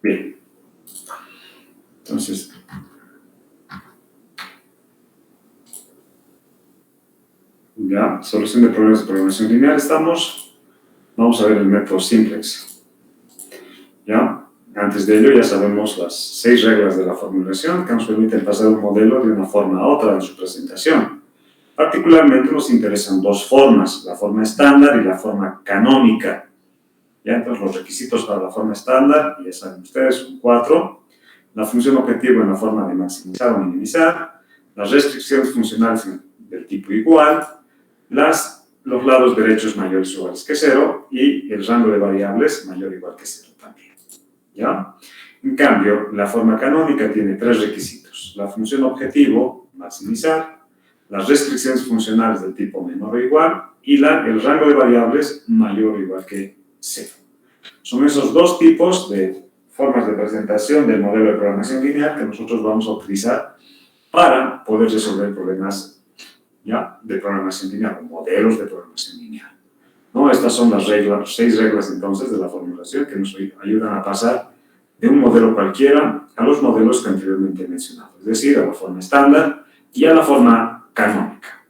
Bien. Entonces, ya, solución de problemas de programación lineal estamos. Vamos a ver el método simplex. ¿Ya? Antes de ello ya sabemos las 6 reglas de la formulación que nos permiten pasar un modelo de una forma a otra en su presentación. Particularmente nos interesan 2 formas, la forma estándar y la forma canónica. ¿Ya? Entonces los requisitos para la forma estándar, ya saben ustedes, son 4. La función objetivo en la forma de maximizar o minimizar, las restricciones funcionales del tipo igual, los lados derechos mayores o iguales que 0 y el rango de variables mayor o igual que 0 también. ¿Ya? En cambio, la forma canónica tiene 3 requisitos. La función objetivo, maximizar, las restricciones funcionales del tipo menor o igual y el rango de variables mayor o igual que 0. Son esos 2 tipos de formas de presentación del modelo de programación lineal que nosotros vamos a utilizar para poder resolver problemas, ¿ya?, de programación lineal o modelos de programación lineal. ¿No? Estas son las 6 reglas entonces de la formulación que nos ayudan a pasar de un modelo cualquiera a los modelos que anteriormente he mencionado, es decir, a la forma estándar y a la forma canónica.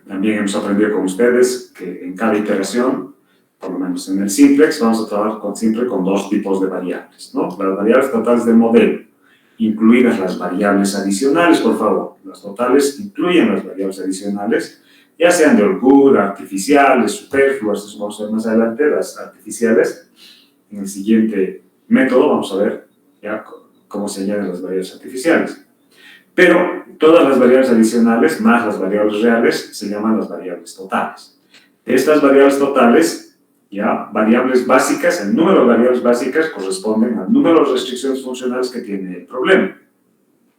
También hemos aprendido con ustedes que en cada iteración, por lo menos en el simplex, vamos a trabajar siempre con 2 tipos de variables, ¿no? Las variables totales del modelo, incluidas las variables adicionales, por favor. Las totales incluyen las variables adicionales, ya sean de holgura, artificiales, superfluas, eso vamos a ver más adelante, las artificiales. En el siguiente método vamos a ver ya cómo se añaden las variables artificiales. Pero todas las variables adicionales más las variables reales se llaman las variables totales. De estas variables totales, ya, variables básicas, el número de variables básicas corresponden al número de restricciones funcionales que tiene el problema.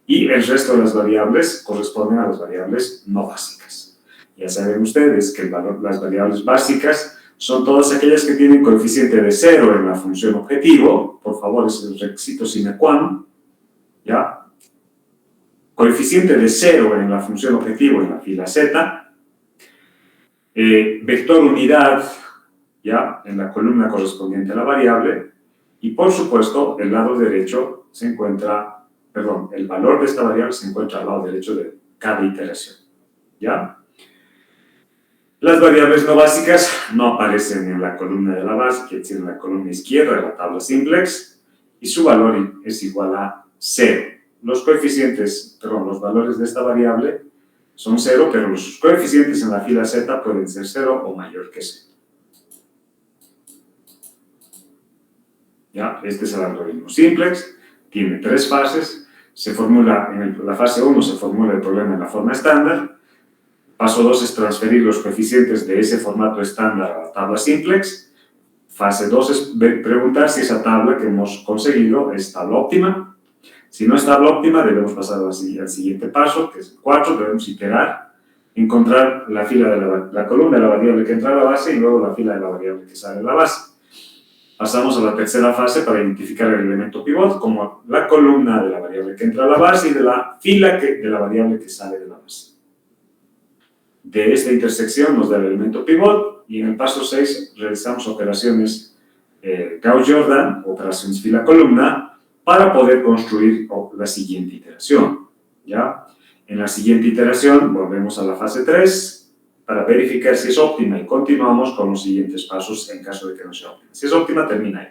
Y el resto de las variables corresponden a las variables no básicas. Ya saben ustedes que las variables básicas son todas aquellas que tienen coeficiente de 0 en la función objetivo. Por favor, es el requisito sine qua non. ¿Ya? Coeficiente de 0 en la función objetivo en la fila z. Vector unidad, ¿ya?, en la columna correspondiente a la variable. Y, por supuesto, el lado derecho se encuentra, perdón, el valor de esta variable se encuentra al lado derecho de cada iteración. ¿Ya? Las variables no básicas no aparecen en la columna de la base, quiere decir en la columna izquierda de la tabla simplex, y su valor es igual a 0. Los coeficientes, perdón, los valores de esta variable son 0, pero los coeficientes en la fila z pueden ser 0 o mayor que 0. ¿Ya? Este es el algoritmo simplex, tiene 3 fases, se formula, en la fase 1 se formula el problema en la forma estándar. Paso 2 es transferir los coeficientes de ese formato estándar a la tabla simplex. Fase 2 es preguntar si esa tabla que hemos conseguido es tabla óptima. Si no es tabla óptima, debemos pasar al siguiente paso, que es el 4, debemos iterar, encontrar la fila de la columna de la variable que entra a la base y luego la fila de la variable que sale de la base. Pasamos a la tercera fase para identificar el elemento pivot como la columna de la variable que entra a la base y de la fila de la variable que sale de la base. De esta intersección nos da el elemento pivot y en el paso 6 realizamos operaciones Gauss-Jordan, operaciones fila-columna, para poder construir la siguiente iteración. ¿Ya? En la siguiente iteración volvemos a la fase 3 para verificar si es óptima y continuamos con los siguientes pasos en caso de que no sea óptima. Si es óptima, termina ahí.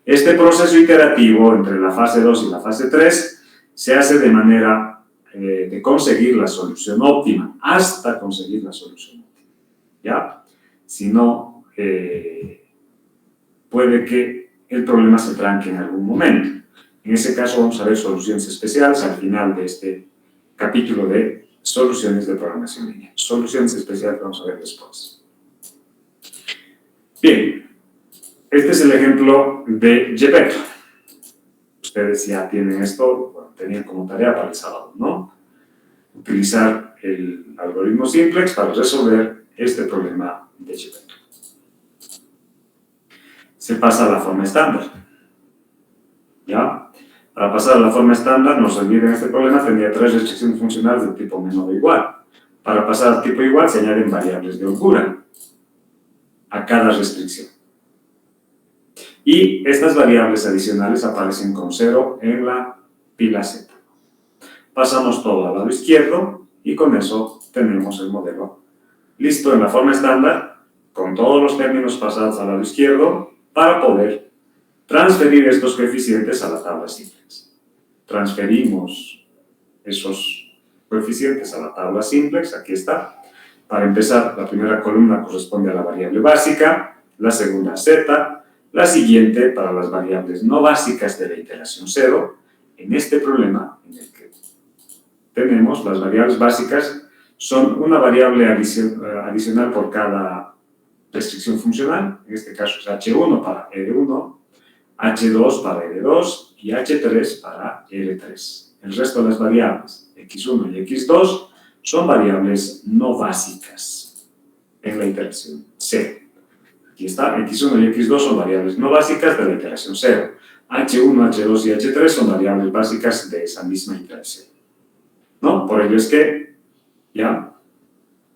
Este proceso iterativo entre la fase 2 y la fase 3 se hace de manera de conseguir la solución óptima, hasta conseguir la solución óptima. ¿Ya? Si no, puede que el problema se tranque en algún momento. En ese caso vamos a ver soluciones especiales al final de este capítulo de soluciones de programación lineal. Soluciones especiales vamos a ver después. Bien, este es el ejemplo de Gepetto. Ustedes ya tienen esto, bueno, tenían como tarea para el sábado, ¿no? Utilizar el algoritmo simplex para resolver este problema de Gepetto. Se pasa a la forma estándar. ¿Ya? Para pasar a la forma estándar, no se olviden, este problema tenía 3 restricciones funcionales de tipo menor o igual. Para pasar al tipo igual se añaden variables de holgura a cada restricción. Y estas variables adicionales aparecen con 0 en la pila Z. Pasamos todo al lado izquierdo y con eso tenemos el modelo listo en la forma estándar, con todos los términos pasados al lado izquierdo, para poder transferir estos coeficientes a la tabla simplex. Transferimos esos coeficientes a la tabla simplex, aquí está. Para empezar, la primera columna corresponde a la variable básica, la segunda a z, la siguiente para las variables no básicas de la iteración 0. En este problema, en el que tenemos las variables básicas, son una variable adicional por cada restricción funcional, en este caso es H1 para R1, H2 para R2 y H3 para R3. El resto de las variables, X1 y X2, son variables no básicas en la iteración 0. Aquí está, X1 y X2 son variables no básicas de la iteración 0. H1, H2 y H3 son variables básicas de esa misma iteración. ¿No? Por ello es que, ya,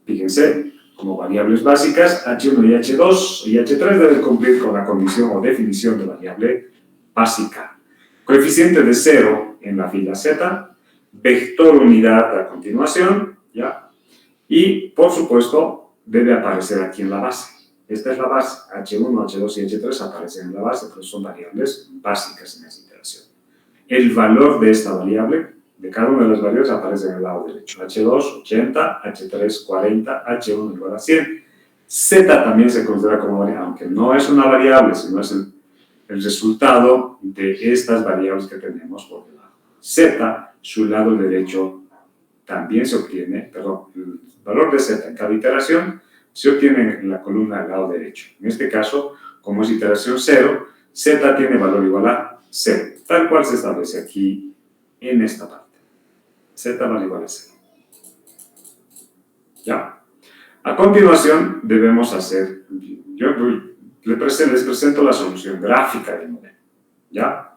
fíjense, como variables básicas, H1 y H2 y H3 deben cumplir con la condición o definición de variable básica. Coeficiente de 0 en la fila Z, vector unidad a continuación, ¿ya? Y, por supuesto, debe aparecer aquí en la base. Esta es la base. H1, H2 y H3 aparecen en la base, pero son variables básicas en esa iteración. El valor de esta variable, de cada una de las variables, aparece en el lado derecho. H2, 80, H3, 40, H1 igual a 100. Z también se considera como variable, aunque no es una variable, sino es el resultado de estas variables que tenemos por el lado. Z, su lado derecho, también se obtiene, perdón, el valor de Z en cada iteración se obtiene en la columna del lado derecho. En este caso, como es iteración 0, Z tiene valor igual a 0, tal cual se establece aquí en esta parte. Z vale igual a 0. ¿Ya? A continuación, debemos hacer, les presento la solución gráfica del modelo. ¿Ya?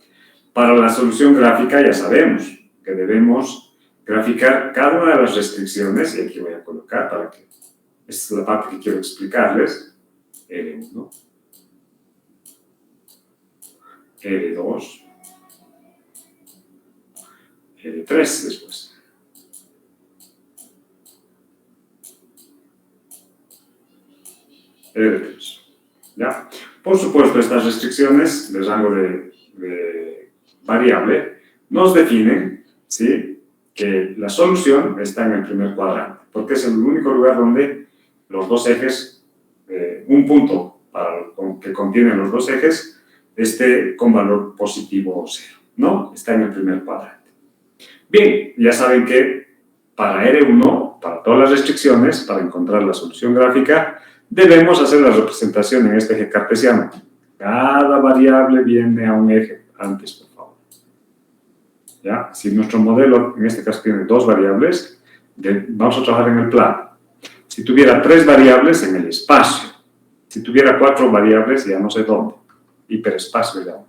Para la solución gráfica ya sabemos que debemos graficar cada una de las restricciones, y aquí voy a colocar para que, esta es la parte que quiero explicarles, R1, R2, R3 después. R3. ¿Ya? Por supuesto, estas restricciones de rango de variable nos definen, ¿sí?, que la solución está en el primer cuadrante, porque es el único lugar donde los dos ejes, un punto que contiene los dos ejes, esté con valor positivo o 0, ¿no? Está en el primer cuadrante. Bien, ya saben que para R1, para todas las restricciones, para encontrar la solución gráfica, debemos hacer la representación en este eje cartesiano. Cada variable viene a un eje antes, por favor. ¿Ya? Si nuestro modelo, en este caso, tiene 2 variables, vamos a trabajar en el plano. Si tuviera 3 variables, en el espacio. Si tuviera 4 variables, ya no sé dónde. Hiperespacio ya.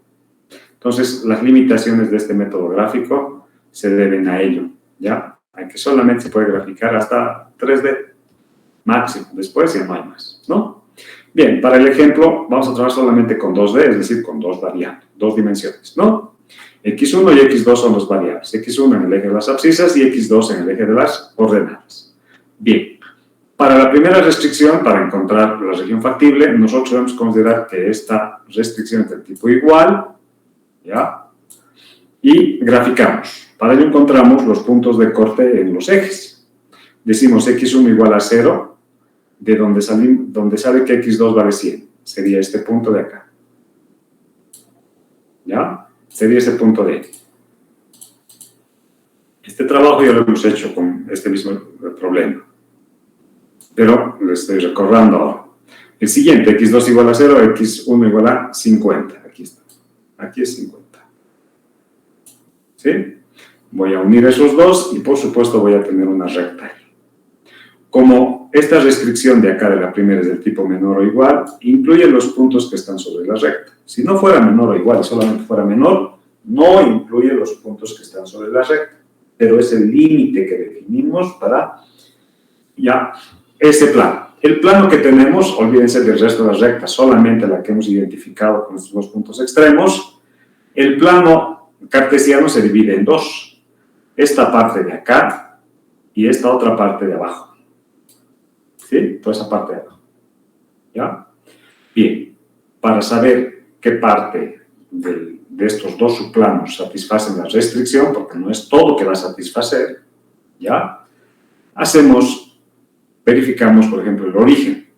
Entonces, las limitaciones de este método gráfico se deben a ello, ¿ya? A que solamente se puede graficar hasta 3D máximo, después ya no hay más, ¿no? Bien, para el ejemplo vamos a trabajar solamente con 2D, es decir, con 2 variables, 2 dimensiones, ¿no? X1 y X2 son dos variables, X1 en el eje de las abscisas y X2 en el eje de las ordenadas. Bien, para la primera restricción, para encontrar la región factible, nosotros debemos considerar que esta restricción es del tipo igual, ¿ya? Y graficamos. Para ello encontramos los puntos de corte en los ejes. Decimos X1 igual a 0, de donde sale que X2 vale 100. Sería este punto de acá. ¿Ya? Sería este punto de aquí. Este trabajo ya lo hemos hecho con este mismo problema. Pero lo estoy recordando ahora. El siguiente, X2 igual a 0, X1 igual a 50. Aquí está. Aquí es 50. ¿Sí? Voy a unir esos dos y por supuesto voy a tener una recta ahí. Como esta restricción de acá de la primera es del tipo menor o igual, incluye los puntos que están sobre la recta. Si no fuera menor o igual, solamente fuera menor, No incluye los puntos que están sobre la recta, pero es el límite que definimos para ya ese plano. El plano que tenemos, olvídense del resto de las rectas, solamente la que hemos identificado con estos dos puntos extremos. El plano cartesiano se divide en dos. Esta parte de acá y esta otra parte de abajo. ¿Sí? Toda esa parte de abajo. ¿Ya? Bien, para saber qué parte de estos dos subplanos satisfacen la restricción, porque no es todo que va a satisfacer, ¿ya? Verificamos, por ejemplo, el origen.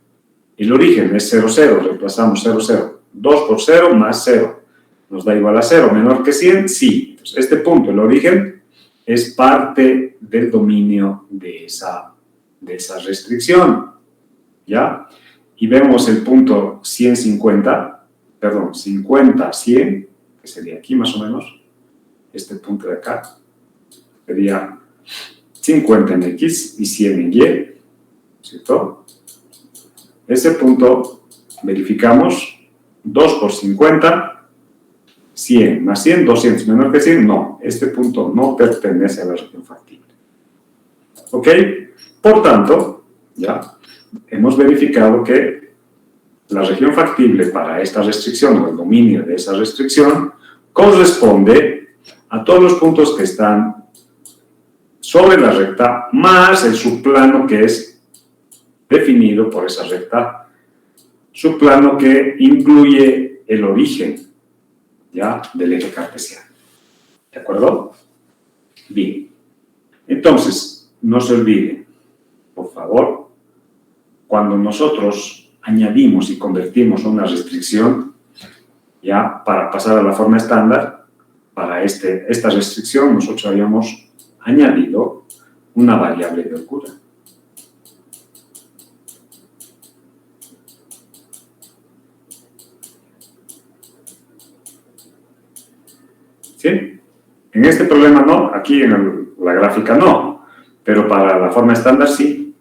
El origen es 0, 0, reemplazamos 0, 0. 2 por 0 más 0. ¿Nos da igual a 0? ¿Menor que 100? Sí. Entonces, este punto, el origen, es parte del dominio de esa restricción. ¿Ya? Y vemos el punto 50, 100, que sería aquí más o menos, este punto de acá, sería 50 en X y 100 en Y, ¿cierto? Ese punto verificamos, 2 por 50, 100 más 100, 200 menor que 100, no, este punto no pertenece a la región factible. ¿Ok? Por tanto, ya hemos verificado que la región factible para esta restricción o el dominio de esa restricción corresponde a todos los puntos que están sobre la recta más el subplano que es definido por esa recta, subplano que incluye el origen ya del eje cartesiano. ¿De acuerdo? Bien. Entonces, no se olviden, por favor, cuando nosotros añadimos y convertimos una restricción, ya para pasar a la forma estándar, para esta restricción nosotros habíamos añadido una variable de holgura. ¿Sí? En este problema no, aquí en la gráfica no, pero para la forma estándar sí.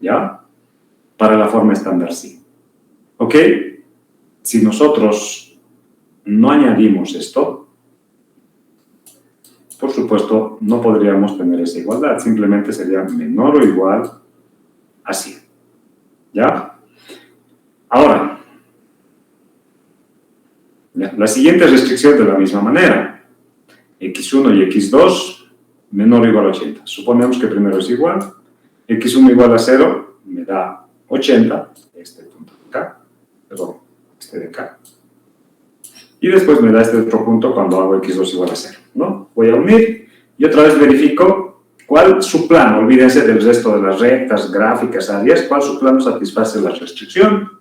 ¿Ya? Para la forma estándar sí. ¿Ok? Si nosotros no añadimos esto, por supuesto, no podríamos tener esa igualdad. Simplemente sería menor o igual a 100. ¿Ya? Ahora, la siguiente restricción de la misma manera. X1 y X2 menor o igual a 80. Suponemos que primero es igual. X1 igual a 0 me da 80, este punto de acá, perdón, este de acá. Y después me da este otro punto cuando hago X2 igual a 0, ¿no? Voy a unir y otra vez verifico cuál subplano, olvídense del resto de las rectas, gráficas, áreas, cuál subplano satisface la restricción,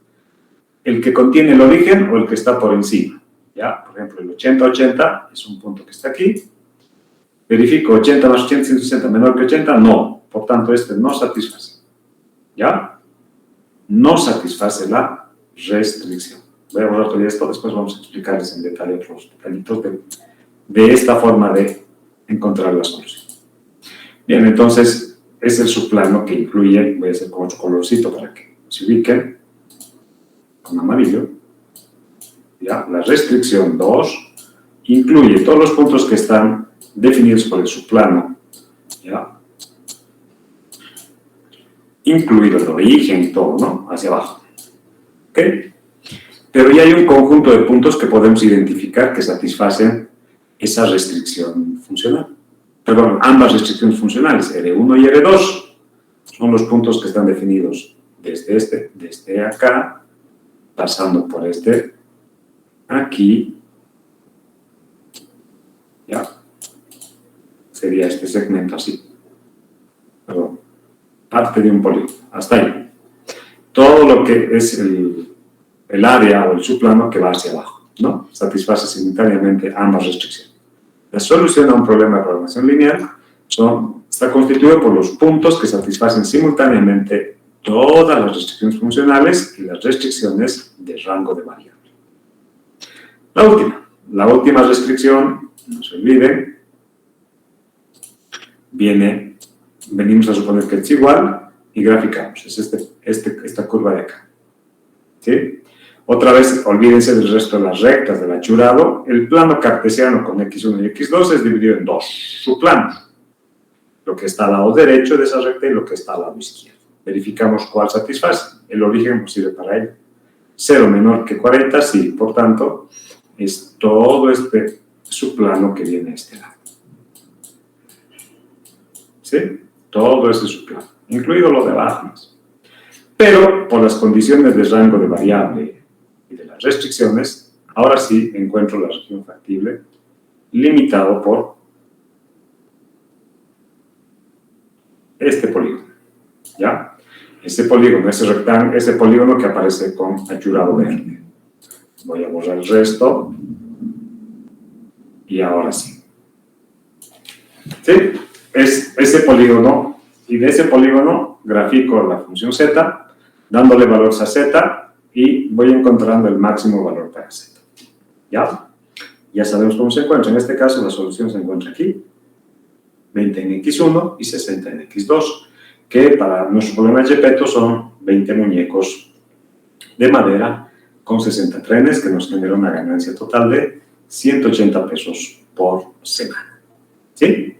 el que contiene el origen o el que está por encima, ¿ya? Por ejemplo, el 80-80 es un punto que está aquí. Verifico 80 más 80, 160, menor que 80, no. Por tanto, este no satisface, ¿ya? No satisface la restricción. Voy a borrar todo esto, después vamos a explicarles en detalle otros detallitos de esta forma de encontrar la solución. Bien, entonces, es el subplano que incluye, voy a hacer con otro colorcito para que se ubiquen, con amarillo, ¿ya? La restricción 2 incluye todos los puntos que están definidos por el subplano, ¿ya? Incluido el origen y todo, ¿no? Hacia abajo. ¿Ok? Pero ya hay un conjunto de puntos que podemos identificar que satisfacen esa restricción funcional. Perdón, ambas restricciones funcionales, R1 y R2, son los puntos que están definidos desde acá, pasando por aquí, ¿ya? Sería este segmento así. Perdón. Parte de un polígono, hasta ahí. Todo lo que es el área o el subplano que va hacia abajo, ¿no? Satisface simultáneamente ambas restricciones. La solución a un problema de programación lineal está constituido por los puntos que satisfacen simultáneamente todas las restricciones funcionales y las restricciones de rango de variable. La última restricción, no se olviden, venimos a suponer que es igual y graficamos, es esta curva de acá. ¿Sí? Otra vez, olvídense del resto de las rectas del achurado. El plano cartesiano con x1 y x2 es dividido en dos subplanos. Lo que está al lado derecho de esa recta y lo que está al lado izquierdo. Verificamos cuál satisface. El origen nos sirve para ello. 0 menor que 40, sí. Por tanto, es todo este subplano que viene a este lado. ¿Sí? Todo ese subplano, incluido lo de abajo. Pero, por las condiciones de rango de variable y de las restricciones, ahora sí encuentro la región factible limitado por este polígono. ¿Ya? Ese polígono, ese rectángulo, ese polígono que aparece con achurado verde. Voy a borrar el resto. Y ahora sí. ¿Sí? Es ese polígono, y de ese polígono grafico la función z, dándole valores a z, y voy encontrando el máximo valor para z. ¿Ya? Ya sabemos cómo se encuentra. En este caso, la solución se encuentra aquí. 20 en x1 y 60 en x2, que para nuestro problema de Gepetto son 20 muñecos de madera con 60 trenes, que nos genera una ganancia total de 180 pesos por semana. ¿Sí?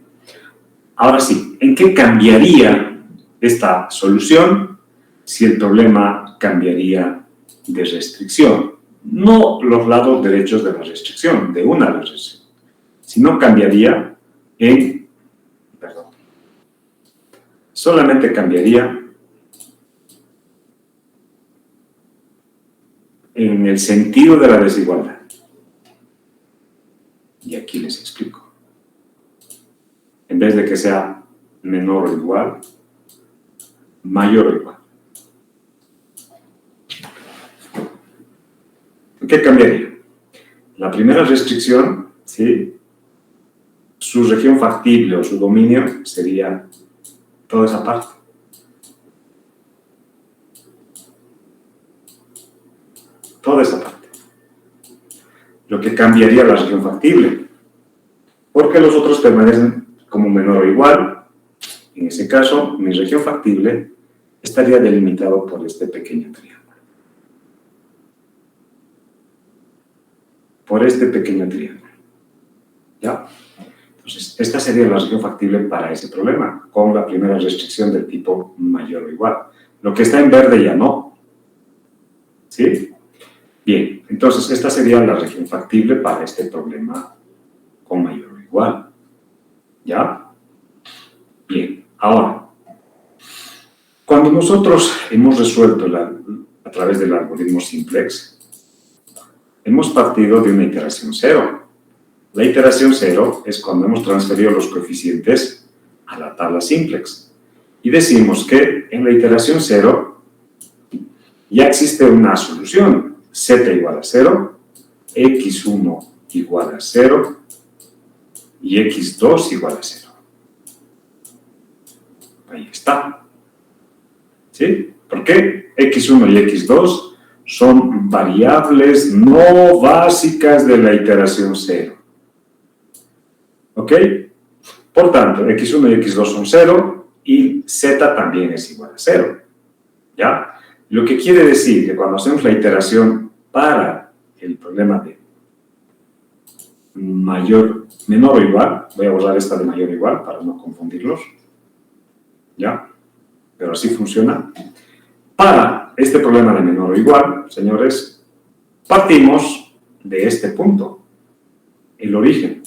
Ahora sí, ¿en qué cambiaría esta solución si el problema cambiaría de restricción? No los lados derechos de la restricción, de una restricción, sino cambiaría en, perdón, solamente cambiaría en el sentido de la desigualdad. Y aquí les explico. En vez de que sea menor o igual, mayor o igual. ¿Qué cambiaría? La primera restricción, ¿sí? Su región factible o su dominio sería toda esa parte. Toda esa parte. Lo que cambiaría la región factible. Porque los otros permanecen como menor o igual. En ese caso, mi región factible estaría delimitado por este pequeño triángulo. Por este pequeño triángulo. ¿Ya? Entonces, esta sería la región factible para ese problema, con la primera restricción del tipo mayor o igual. Lo que está en verde ya no. ¿Sí? Bien, entonces esta sería la región factible para este problema con mayor o igual. ¿Ya? Bien, ahora, cuando nosotros hemos resuelto a través del algoritmo simplex, hemos partido de una iteración cero. La iteración cero es cuando hemos transferido los coeficientes a la tabla simplex. Y decimos que en la iteración cero ya existe una solución. Z igual a 0, x1 igual a 0 y x2 igual a 0. Ahí está. ¿Sí? ¿Por qué? x1 y x2 son variables no básicas de la iteración 0. ¿Ok? Por tanto, x1 y x2 son 0 y z también es igual a 0. ¿Ya? Lo que quiere decir que cuando hacemos la iteración para el problema de menor o igual, voy a borrar esta de mayor o igual para no confundirlos, ¿ya? Pero así funciona. Para este problema de menor o igual, señores, partimos de este punto, el origen.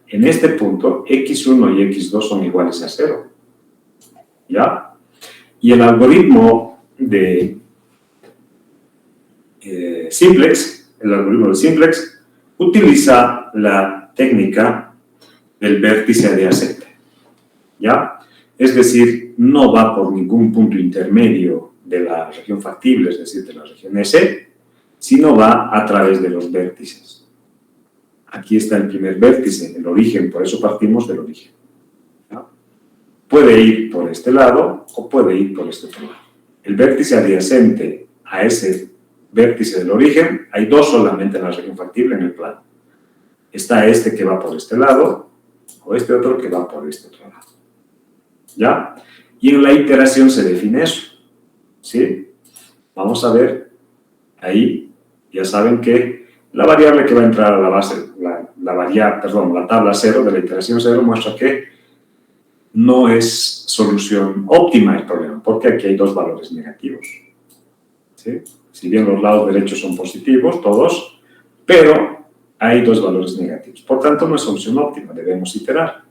En este punto, x1 y x2 son iguales a 0, ¿ya? Y el algoritmo de simplex, utiliza la técnica del vértice adyacente, ¿ya? Es decir, no va por ningún punto intermedio de la región factible, es decir, de la región S, sino va a través de los vértices. Aquí está el primer vértice, el origen, por eso partimos del origen, ¿ya? Puede ir por este lado o puede ir por este otro lado. El vértice adyacente a ese vértice del origen, hay dos solamente en la región factible en el plano. Está este que va por este lado, o este otro que va por este otro lado. ¿Ya? Y en la iteración se define eso. ¿Sí? Vamos a ver ahí ya saben que la variable que va a entrar a la base, la tabla 0 de la iteración 0 muestra que no es solución óptima el problema, porque aquí hay dos valores negativos. ¿Sí? Si bien los lados derechos son positivos, todos, pero hay dos valores negativos. Por tanto, no es solución óptima, debemos iterar.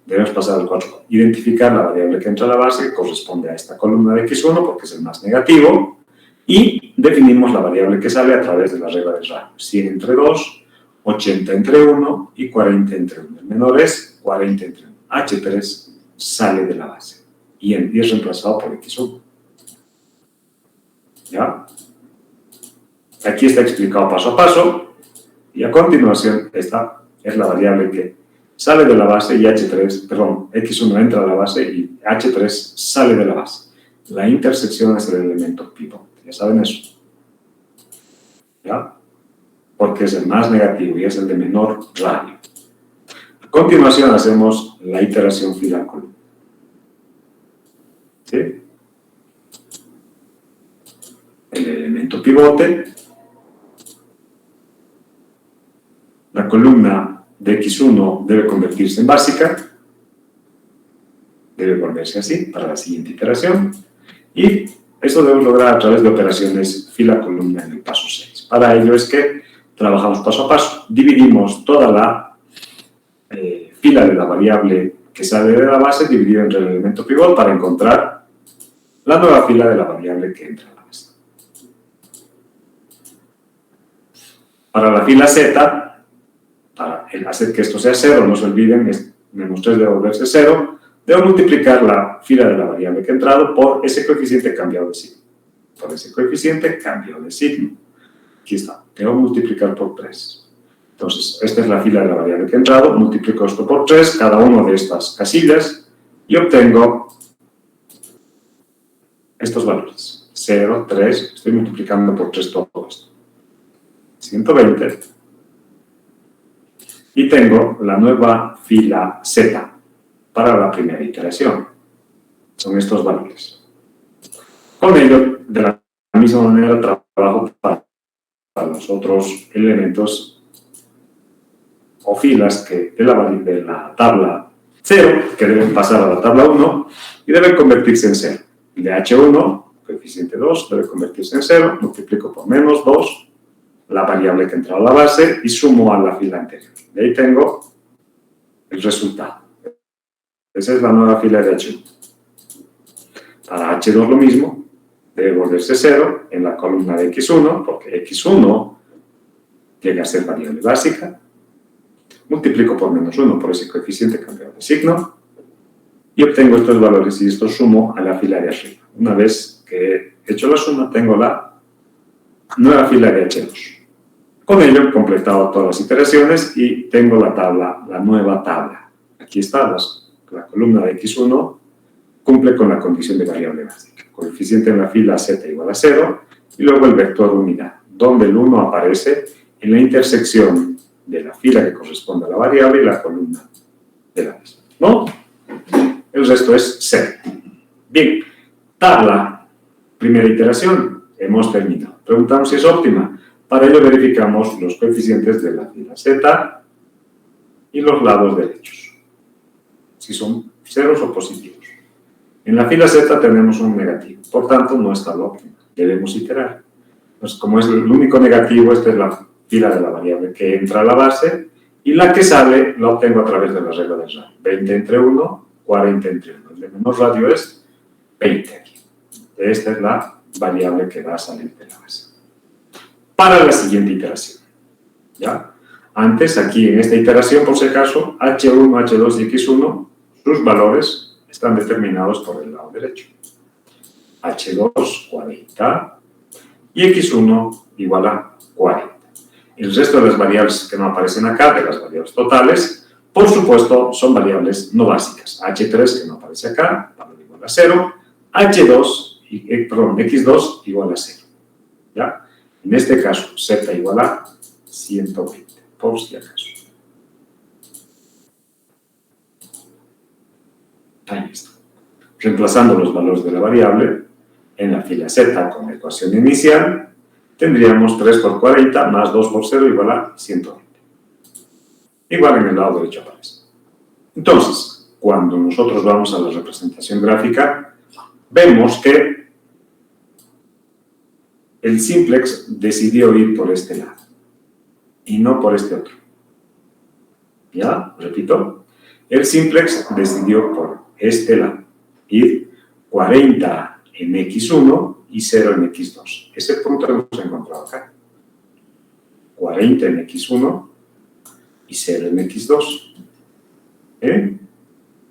Debemos pasar al 4. Identificar la variable que entra a la base, que corresponde a esta columna de x1, porque es el más negativo, y definimos la variable que sale a través de la regla del radio. 100 entre 2, 80 entre 1 y 40 entre 1. El menor es 40 entre 1. H3 sale de la base y es reemplazado por x1. ¿Ya? Aquí está explicado paso a paso y a continuación esta es la variable que sale de la base y x1 entra a la base y h3 sale de la base. La intersección es el elemento pivot. Ya saben eso. ¿Ya? Porque es el más negativo y es el de menor radio. A continuación hacemos la iteración fila-columna. ¿Sí? El elemento pivote, la columna de x1 debe convertirse en básica, debe volverse así para la siguiente iteración, y eso debemos lograr a través de operaciones fila-columna en el paso 6. Para ello es que trabajamos paso a paso, dividimos toda la fila de la variable que sale de la base dividida entre el elemento pivot para encontrar la nueva fila de la variable que entra a la base. Para la fila z, para hacer que esto sea 0, no se olviden, es menos 3 debe volverse 0, debo multiplicar la fila de la variable que ha entrado por ese coeficiente cambiado de signo. Por ese coeficiente cambiado de signo. Aquí está, debo multiplicar por 3. Entonces, esta es la fila de la variable que ha entrado, multiplico esto por 3, cada una de estas casillas, y obtengo estos valores. 0, 3, estoy multiplicando por 3 todo esto. 120. Y tengo la nueva fila z para la primera iteración. Son estos valores. Con ello, de la misma manera, trabajo para los otros elementos o filas que de la tabla 0, que deben pasar a la tabla 1 y deben convertirse en 0. El de H1, coeficiente 2, debe convertirse en 0, multiplico por menos 2, la variable que entra a la base y sumo a la fila anterior. De ahí tengo el resultado. Esa es la nueva fila de H1. Para H2 lo mismo, debe volverse 0 en la columna de X1, porque X1 llega a ser variable básica. Multiplico por menos 1 por ese coeficiente cambiado de signo y obtengo estos valores y esto sumo a la fila de arriba. Una vez que he hecho la suma, tengo la nueva fila de H2. Con ello he completado todas las iteraciones y tengo la nueva tabla. Aquí está, la columna de X1 cumple con la condición de variable básica. Coeficiente en la fila z igual a 0 y luego el vector unidad, donde el 1 aparece en la intersección de la fila que corresponde a la variable y la columna de la misma. ¿No? El resto es 0. Bien, tabla, primera iteración, hemos terminado. Preguntamos si es óptima. Para ello verificamos los coeficientes de la fila z y los lados derechos, si son ceros o positivos. En la fila z tenemos un negativo, por tanto no está lo óptimo, debemos iterar. Entonces, como es el único negativo, esta es la fila de la variable que entra a la base y la que sale la obtengo a través de la regla del radio. 20 entre 1, 40 entre 1. El de menor radio es 20 aquí. Esta es la variable que va a salir de la base. Para la siguiente iteración. ¿Ya? Antes, aquí en esta iteración, por si acaso, H1, H2 y X1, sus valores están determinados por el lado derecho. H2, 40, y X1 igual a 40. El resto de las variables que no aparecen acá, de las variables totales, por supuesto, son variables no básicas. H3, que no aparece acá, valor igual a 0, X2 igual a 0. ¿Ya? En este caso, Z igual a 120, por si acaso. Ahí está. Reemplazando los valores de la variable en la fila Z con la ecuación inicial, tendríamos 3 por 40 más 2 por 0 igual a 120. Igual en el lado derecho aparece. Entonces, cuando nosotros vamos a la representación gráfica, vemos que el simplex decidió ir por este lado y no por este otro. ¿Ya? Repito. El simplex decidió por este lado ir 40 en x1 y 0 en x2. Ese punto lo hemos encontrado acá. 40 en x1 y 0 en x2.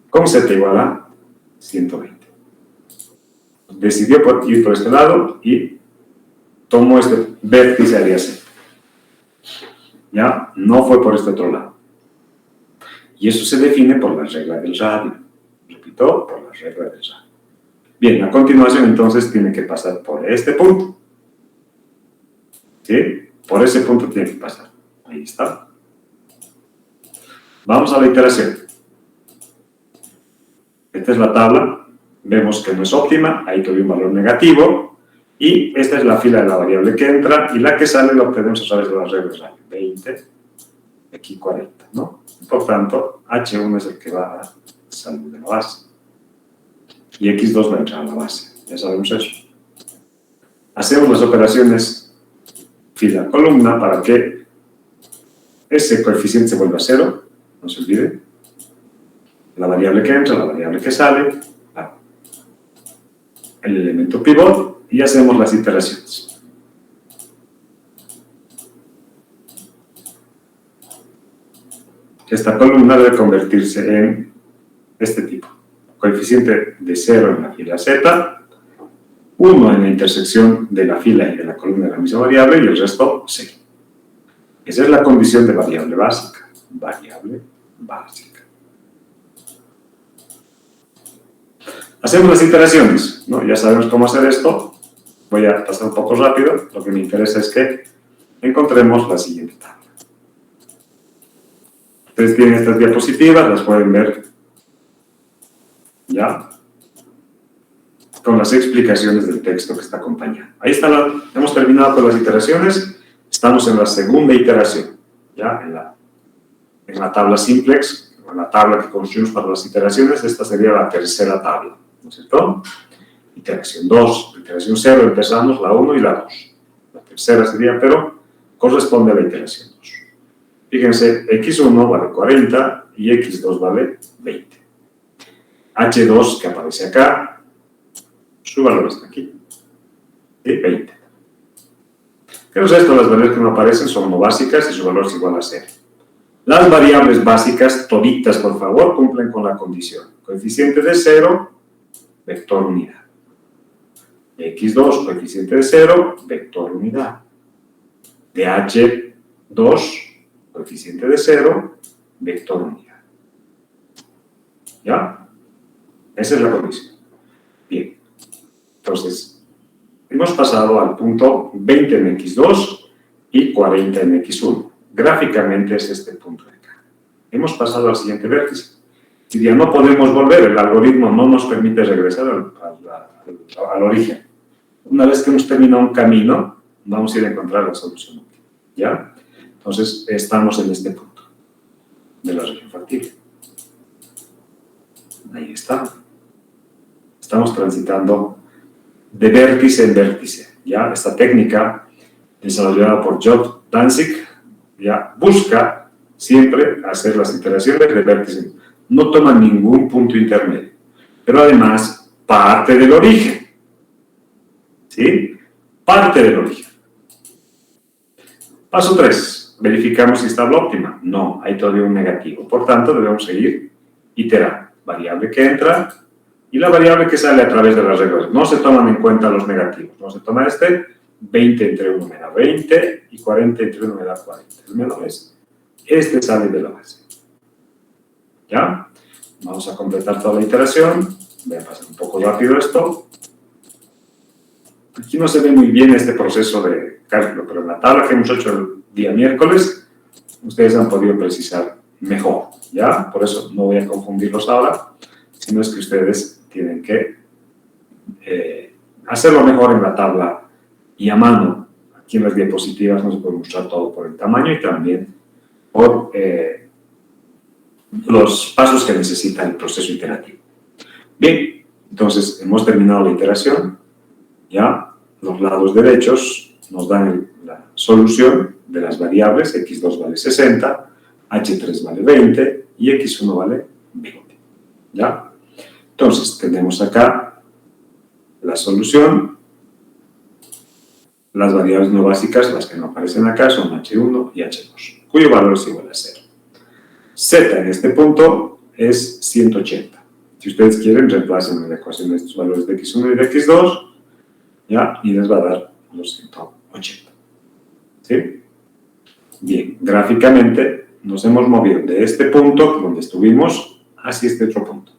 Con z igual a 120. Decidió ir por este lado y tomó este vértice adyacente. ¿Ya? No fue por este otro lado. Y eso se define por la regla del radio. Repito, por la regla del radio. Bien, a continuación entonces tiene que pasar por este punto. ¿Sí? Por ese punto tiene que pasar. Ahí está. Vamos a la iteración. Esta es la tabla. Vemos que no es óptima. Ahí tuve un valor negativo. Y esta es la fila de la variable que entra. Y la que sale la obtenemos a través de las reglas del radio. 20, aquí 40, ¿no? Por tanto, H1 es el que va a salir de la base. Y X2 va a entrar a la base. Ya sabemos eso. Hacemos las operaciones fila-columna para que ese coeficiente se vuelva a 0. No se olvide. La variable que entra, la variable que sale, el elemento pivot y hacemos las iteraciones. Esta columna debe convertirse en este tipo. Coeficiente de 0 en la fila Z, 1 en la intersección de la fila y de la columna de la misma variable y el resto 0. Esa es la condición de variable básica. Variable básica. Hacemos las iteraciones, ¿no? Ya sabemos cómo hacer esto. Voy a pasar un poco rápido. Lo que me interesa es que encontremos la siguiente tabla. Ustedes tienen estas diapositivas, las pueden ver ya con las explicaciones del texto que está acompañando. Ahí está, hemos terminado con las iteraciones, estamos en la segunda iteración, ya en la tabla simplex, en la tabla que construimos para las iteraciones, esta sería la tercera tabla, ¿no es cierto? Iteración 2, iteración 0, empezamos la 1 y la 2. La tercera sería, pero corresponde a la iteración 2. Fíjense, x1 vale 40 y x2 vale 20. H2 que aparece acá, su valor está aquí, de 20. ¿Qué es esto? Las variables que no aparecen son no básicas y su valor es igual a 0. Las variables básicas, toditas por favor, cumplen con la condición. Coeficiente de 0, vector unidad. X2, coeficiente de 0, vector unidad. De H2, coeficiente de 0, vector unidad. ¿Ya? Esa es la condición. Bien. Entonces, hemos pasado al punto 20 en X2 y 40 en X1. Gráficamente es este punto de acá. Hemos pasado al siguiente vértice. Si ya no podemos volver, el algoritmo no nos permite regresar al origen. Una vez que hemos terminado un camino, vamos a ir a encontrar la solución. ¿Ya? Entonces, estamos en este punto de la región factible. Ahí está. Estamos transitando de vértice en vértice. ¿Ya? Esta técnica, desarrollada por Job Danzig, ya busca siempre hacer las iteraciones de vértice. No toma ningún punto intermedio, pero además parte del origen. ¿Sí? Parte del origen. Paso 3. Verificamos si está la óptima. No, hay todavía un negativo. Por tanto, debemos seguir iterando. Variable que entra y la variable que sale a través de las reglas. No se toman en cuenta los negativos. No se toma 20 entre 1 me da 20 y 40 entre 1 me da 40. El menor es este sale de la base. ¿Ya? Vamos a completar toda la iteración. Voy a pasar un poco rápido esto. Aquí no se ve muy bien este proceso de cálculo, pero en la tabla que hemos hecho el día miércoles, ustedes han podido precisar mejor, ¿ya? Por eso no voy a confundirlos ahora, sino es que ustedes tienen que hacerlo mejor en la tabla y a mano, aquí en las diapositivas no se puede mostrar todo por el tamaño y también por los pasos que necesita el proceso iterativo. Bien, entonces hemos terminado la iteración, ya los lados derechos nos dan la solución de las variables, x2 vale 60, h3 vale 20 y x1 vale 20, ¿ya? Entonces tenemos acá la solución, las variables no básicas, las que no aparecen acá, son h1 y h2, cuyo valor es igual a 0. Z en este punto es 180. Si ustedes quieren, reemplacen en la ecuación estos valores de x1 y de x2, ¿ya? Y les va a dar los 180. ¿Sí? Bien, gráficamente nos hemos movido de este punto, donde estuvimos, hacia este otro punto.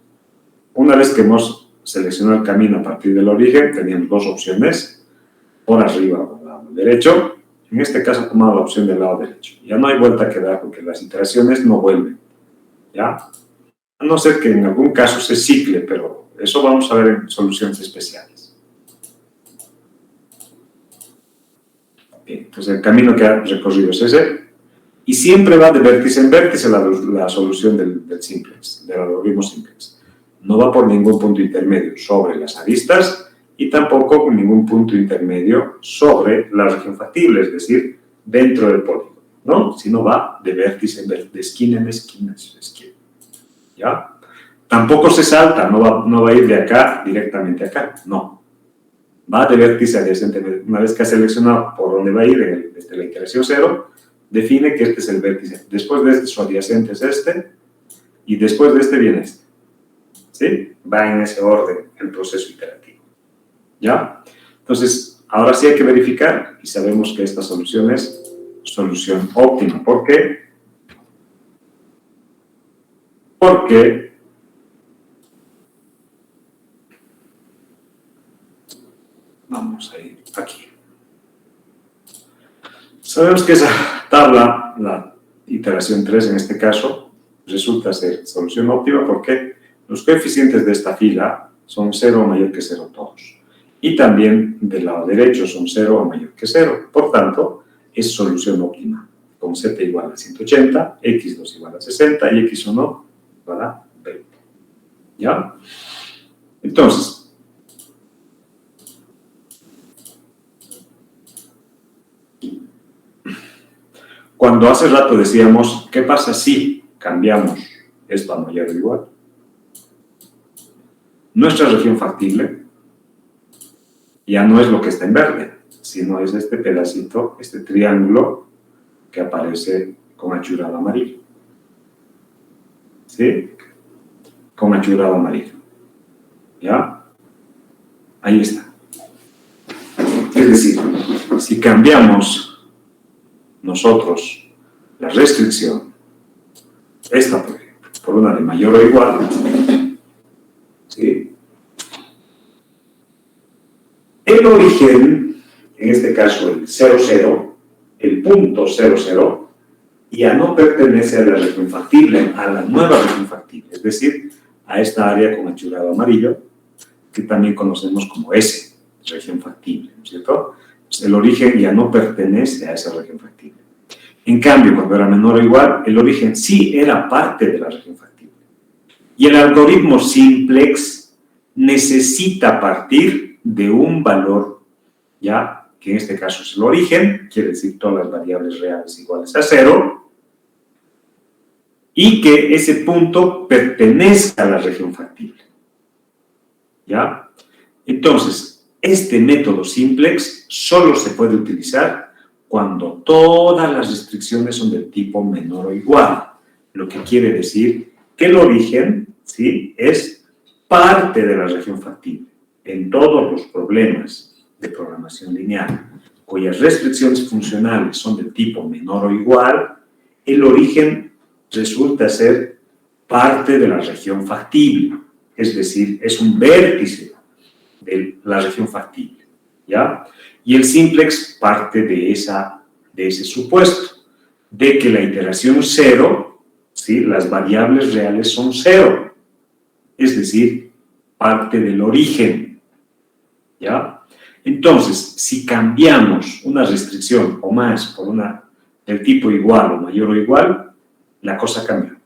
Una vez que hemos seleccionado el camino a partir del origen, teníamos dos opciones, por arriba o al lado derecho. En este caso he tomado la opción del lado derecho. Ya no hay vuelta que dar porque las iteraciones no vuelven, ¿ya? A no ser que en algún caso se cicle, pero eso vamos a ver en soluciones especiales. Bien, entonces el camino que ha recorrido es ese, y siempre va de vértice en vértice la solución del simplex, del algoritmo simplex. No va por ningún punto intermedio sobre las aristas y tampoco con ningún punto intermedio sobre la región factible, es decir, dentro del polígono, ¿no? Sino va de vértice en vértice, de esquina en esquina, ¿ya? Tampoco se salta, no va a ir de acá directamente acá, no. Va de vértice adyacente. Una vez que ha seleccionado por dónde va a ir desde la iteración 0, define que este es el vértice. Después de este, su adyacente es este, y después de este viene este. ¿Sí? Va en ese orden el proceso iterativo. ¿Ya? Entonces, ahora sí hay que verificar, y sabemos que esta solución es solución óptima. ¿Por qué? Porque vamos a ir aquí. Sabemos que esa tabla, la iteración 3 en este caso, resulta ser solución óptima porque los coeficientes de esta fila son 0 o mayor que 0 todos. Y también del lado derecho son 0 o mayor que 0. Por tanto, es solución óptima. Con z igual a 180, x2 igual a 60 y x1 igual a 20. ¿Ya? Entonces, cuando hace rato decíamos, ¿qué pasa si cambiamos esto a mayor o igual? Nuestra región factible ya no es lo que está en verde, sino es este pedacito, este triángulo que aparece con achurado amarillo. ¿Sí? Con achurado amarillo. ¿Ya? Ahí está. Es decir, si cambiamos nosotros la restricción, esta por ejemplo, por una de mayor o igual, ¿sí? El origen, en este caso el 0,0, el punto 0,0, ya no pertenece a la región factible, a la nueva región factible, es decir, a esta área con achurado amarillo, que también conocemos como S, región factible, ¿no es cierto? El origen ya no pertenece a esa región factible. En cambio, cuando era menor o igual, el origen sí era parte de la región factible. Y el algoritmo simplex necesita partir de un valor, ya, que en este caso es el origen, quiere decir todas las variables reales iguales a 0, y que ese punto pertenezca a la región factible. ¿Ya? Entonces, este método simplex solo se puede utilizar cuando todas las restricciones son del tipo menor o igual, lo que quiere decir que el origen, ¿sí?, es parte de la región factible. En todos los problemas de programación lineal cuyas restricciones funcionales son del tipo menor o igual, el origen resulta ser parte de la región factible, es decir, es un vértice de la región factible, ¿ya? Y el simplex parte de ese supuesto, de que la iteración 0, ¿sí?, las variables reales son 0, es decir, parte del origen, ¿ya? Entonces, si cambiamos una restricción o más por una del tipo igual o mayor o igual, la cosa cambió.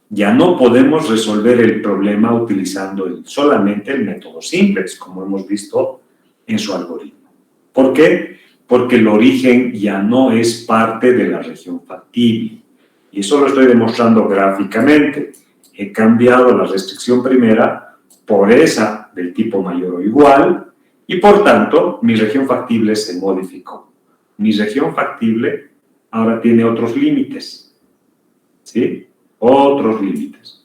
Ya no podemos resolver el problema utilizando solamente el método simplex, como hemos visto en su algoritmo. ¿Por qué? Porque el origen ya no es parte de la región factible. Y eso lo estoy demostrando gráficamente. He cambiado la restricción primera por esa del tipo mayor o igual y, por tanto, mi región factible se modificó. Mi región factible ahora tiene otros límites. ¿Sí? Otros límites.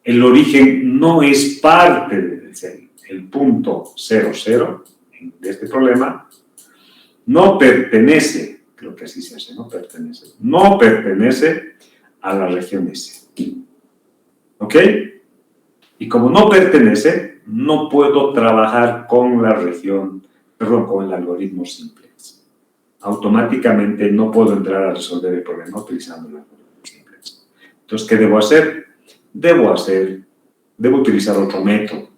El origen no es parte del punto 00 de este problema. No pertenece, creo que así se hace, no pertenece a la región S. ¿Ok? Y como no pertenece, no puedo trabajar con la región, perdón, con el algoritmo simplex. Automáticamente no puedo entrar a resolver el problema utilizando el algoritmo simplex. Entonces, ¿qué debo hacer? Debo utilizar otro método.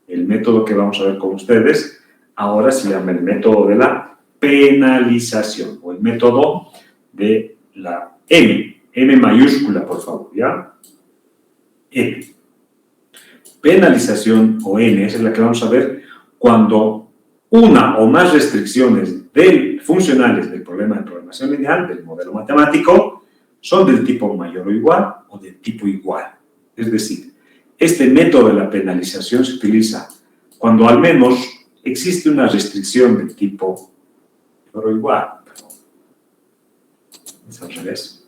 El método que vamos a ver con ustedes ahora se llama el método de la penalización, o el método de la M mayúscula, por favor, ¿ya? M. Penalización, o N, esa es la que vamos a ver cuando una o más restricciones funcionales del problema de programación lineal, del modelo matemático, son del tipo mayor o igual o del tipo igual. Es decir, este método de la penalización se utiliza cuando al menos existe una restricción del tipo mayor o igual. Es al revés.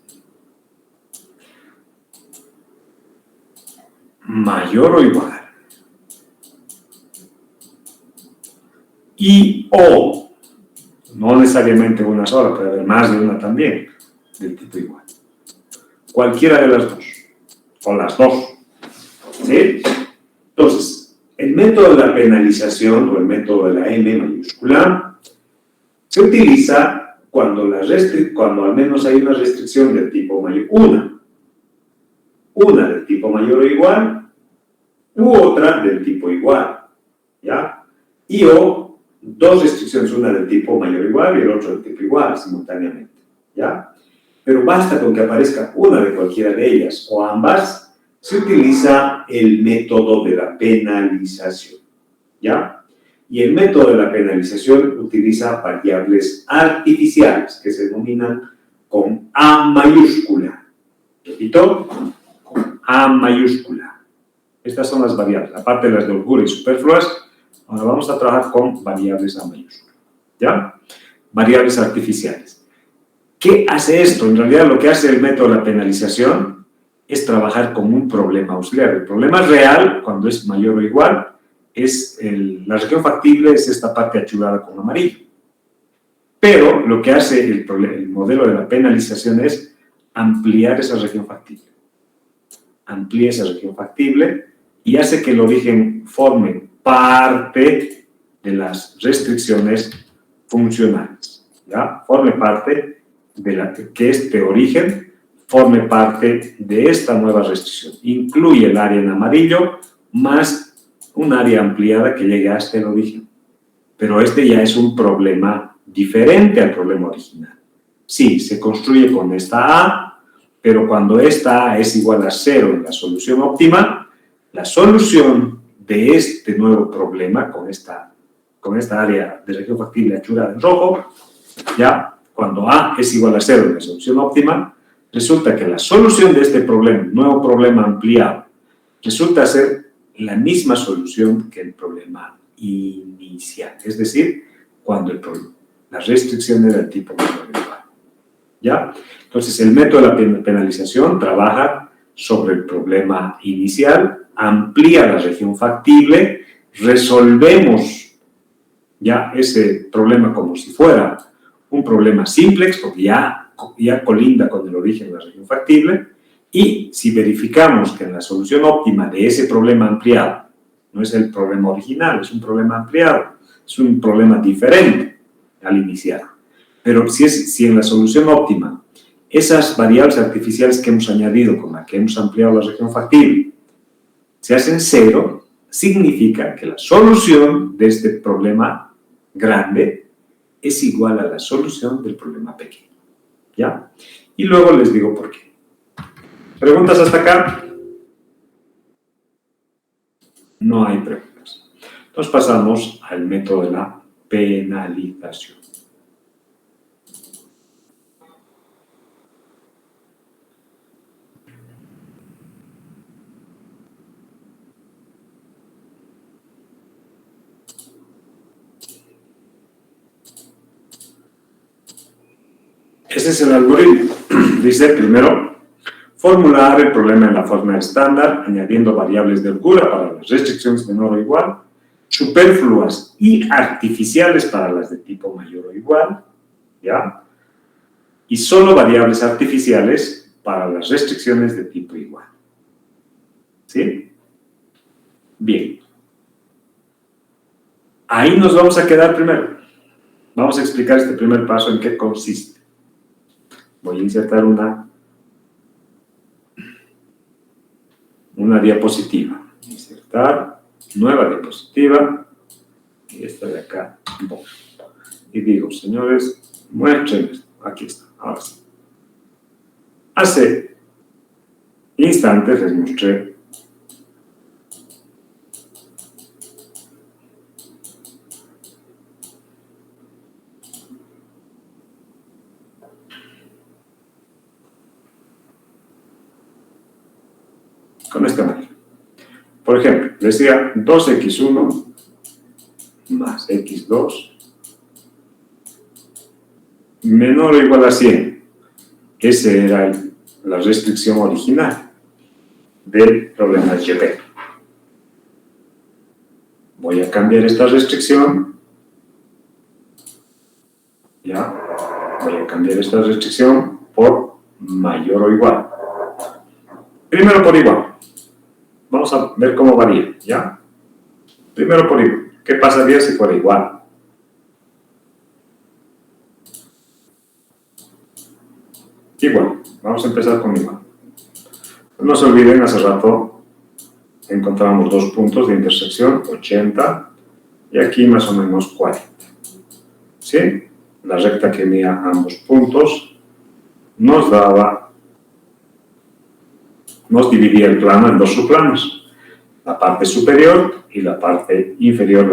Mayor o igual. Y o, no necesariamente una sola, puede haber más de una también, del tipo igual. Cualquiera de las dos, o las dos. ¿Sí? Entonces, el método de la penalización, o el método de la M mayúscula, se utiliza cuando al menos hay una restricción del tipo mayor, una del tipo mayor o igual, u otra del tipo igual, ¿ya? Y o dos restricciones, una del tipo mayor o igual y el otro del tipo igual, simultáneamente, ¿ya? Pero basta con que aparezca una de cualquiera de ellas o ambas, se utiliza el método de la penalización, ¿ya? Y el método de la penalización utiliza variables artificiales que se denominan con A mayúscula. Repito, con A mayúscula. Estas son las variables, aparte de las de holgura y superfluas. Ahora vamos a trabajar con variables A mayúscula, ¿ya? Variables artificiales. ¿Qué hace esto? En realidad lo que hace el método de la penalización es trabajar con un problema auxiliar. El problema real, cuando es mayor o igual, es la región factible es esta parte achurada con amarillo. Pero lo que hace el modelo de la penalización es ampliar esa región factible. Amplía esa región factible y hace que el origen forme parte de las restricciones funcionales. ¿Ya? Forme parte de que este origen forme parte de esta nueva restricción. Incluye el área en amarillo más un área ampliada que llegue hasta el origen. Pero este ya es un problema diferente al problema original. Sí, se construye con esta A, pero cuando esta A es igual a 0 en la solución óptima, la solución de este nuevo problema con esta área de región factible achurada en rojo, ya cuando A es igual a 0 en la solución óptima, resulta que la solución de este problema, nuevo problema ampliado, resulta ser la misma solución que el problema inicial. Es decir, cuando la restricción era del tipo mayor o igual. ¿Ya? Entonces, el método de la penalización trabaja sobre el problema inicial, amplía la región factible, resolvemos ya ese problema como si fuera un problema simplex, porque ya colinda con el origen de la región factible, y si verificamos que en la solución óptima de ese problema ampliado, no es el problema original, es un problema ampliado, es un problema diferente al inicial. Pero si en la solución óptima esas variables artificiales que hemos añadido con las que hemos ampliado la región factible se hacen 0, significa que la solución de este problema grande es igual a la solución del problema pequeño. ¿Ya? Y luego les digo por qué. ¿Preguntas hasta acá? No hay preguntas. Entonces pasamos al método de la penalización. Ese es el algoritmo. Dice primero, formular el problema en la forma estándar, añadiendo variables de holgura para las restricciones menor o igual, superfluas y artificiales para las de tipo mayor o igual, ¿ya? Y solo variables artificiales para las restricciones de tipo igual. ¿Sí? Bien. Ahí nos vamos a quedar primero. Vamos a explicar este primer paso en qué consiste. Voy a insertar una diapositiva. Insertar, nueva diapositiva. Y esta de acá. Y digo, señores, muestren esto. Aquí está. Ahora sí. Hace instantes les mostré con esta manera. Por ejemplo, decía 2x1 más x2 menor o igual a 100. Esa era la restricción original del problema de GP. Voy a cambiar esta restricción. ¿Ya? Voy a cambiar esta restricción por mayor o igual. Primero por igual. Vamos a ver cómo varía, ¿ya? Primero por igual. ¿Qué pasaría si fuera igual? Igual. Vamos a empezar con igual. No se olviden, hace rato encontramos dos puntos de intersección, 80, y aquí más o menos 40. ¿Sí? La recta que unía ambos puntos nos dividía el plano en dos subplanos, la parte superior y la parte inferior,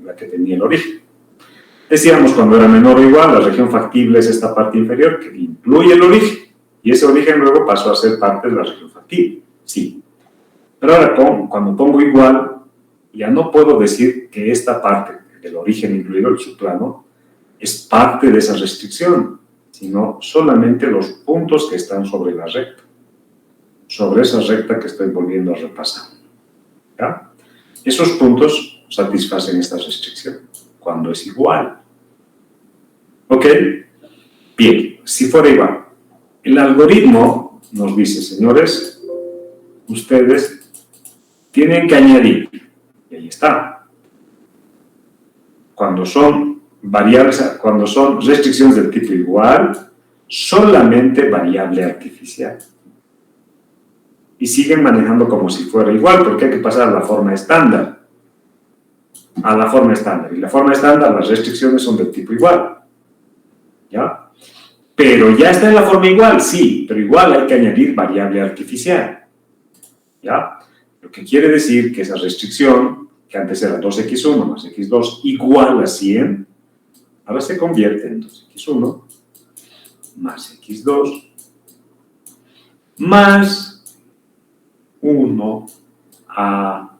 la que tenía el origen. Decíamos, cuando era menor o igual, la región factible es esta parte inferior que incluye el origen, y ese origen luego pasó a ser parte de la región factible. Sí. Pero ahora, cuando pongo igual, ya no puedo decir que esta parte del origen incluido, el subplano, es parte de esa restricción, sino solamente los puntos que están sobre la recta. Sobre esa recta que estoy volviendo a repasar. ¿Ya? Esos puntos satisfacen esta restricción cuando es igual. ¿Ok? Bien, si fuera igual. El algoritmo nos dice, señores, ustedes tienen que añadir, y ahí está, cuando son restricciones del tipo igual, solamente variable artificial. Y siguen manejando como si fuera igual, porque hay que pasar a la forma estándar. A la forma estándar. Y la forma estándar, las restricciones son del tipo igual. ¿Ya? Pero ya está en la forma igual, sí, pero igual hay que añadir variable artificial. ¿Ya? Lo que quiere decir que esa restricción, que antes era 2x1 más x2 igual a 100, ahora se convierte en 2x1 más x2 más 1 a...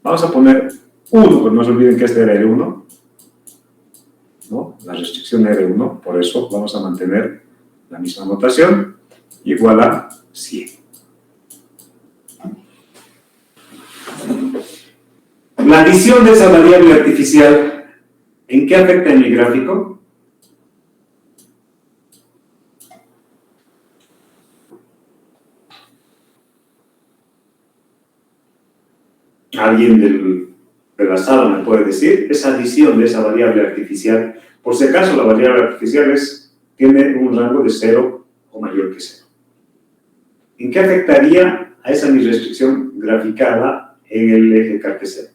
Vamos a poner 1, pues no se olviden que este era R1, ¿no? La restricción era R1, por eso vamos a mantener la misma notación, igual a 100. La adición de esa variable artificial, ¿en qué afecta en mi gráfico? ¿Alguien de la sala me puede decir? Esa adición de esa variable artificial, por si acaso la variable artificial tiene un rango de 0 o mayor que 0. ¿En qué afectaría a esa mi restricción graficada en el eje cartesiano?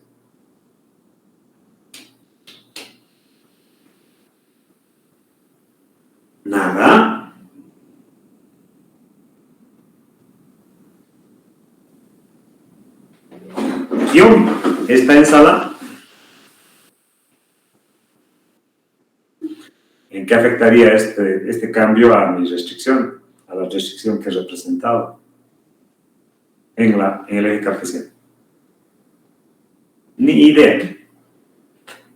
Nada. Guión, esta en sala. ¿En qué afectaría este cambio a mi restricción, a la restricción que he representado en el eje cartesiano? Ni idea.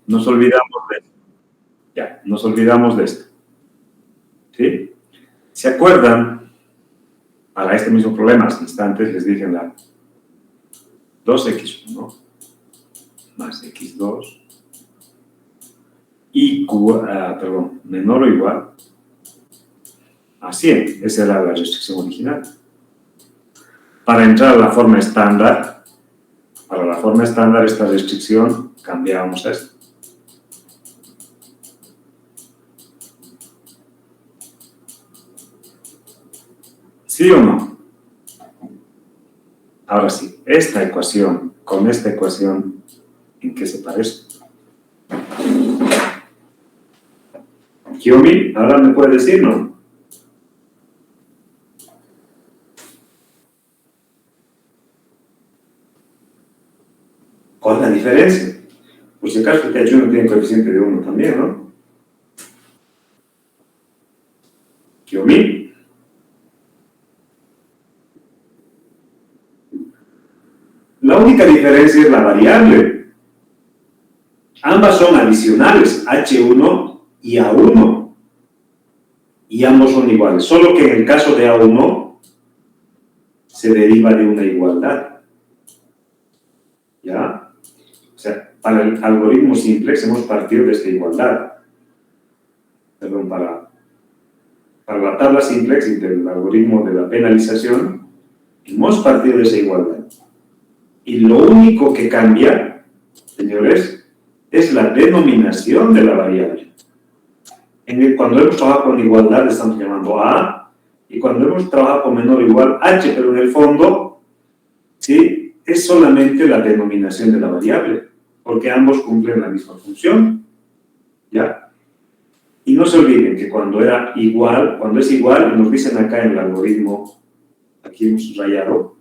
Nos olvidamos de esto. Ya, nos olvidamos de esto. ¿Sí? ¿Se acuerdan? Para este mismo problema, hace instantes les dije en la 2x1 más x2 y menor o igual a 100. Esa era la restricción original. Para entrar a la forma estándar, esta restricción cambiábamos a esto. ¿Sí o no? Ahora sí, esta ecuación, con esta ecuación, ¿en qué se parece? Kiyomi, ahora me puede decir, ¿no? ¿Cuál es la diferencia? Por si acaso, TH1 tiene coeficiente de 1 también, ¿no? Kiyomi. La única diferencia es la variable. Ambas son adicionales, H1 y A1. Y ambos son iguales, solo que en el caso de A1 se deriva de una igualdad. ¿Ya? O sea, para el algoritmo simplex hemos partido de esta igualdad. Perdón, para la tabla simplex y del algoritmo de la penalización, hemos partido de esa igualdad. Y lo único que cambia, señores, es la denominación de la variable. Cuando hemos trabajado con igualdad, le estamos llamando A, y cuando hemos trabajado con menor o igual, H, pero en el fondo, ¿sí?, es solamente la denominación de la variable, porque ambos cumplen la misma función, ¿ya? Y no se olviden que cuando es igual, nos dicen acá en el algoritmo, aquí hemos subrayado,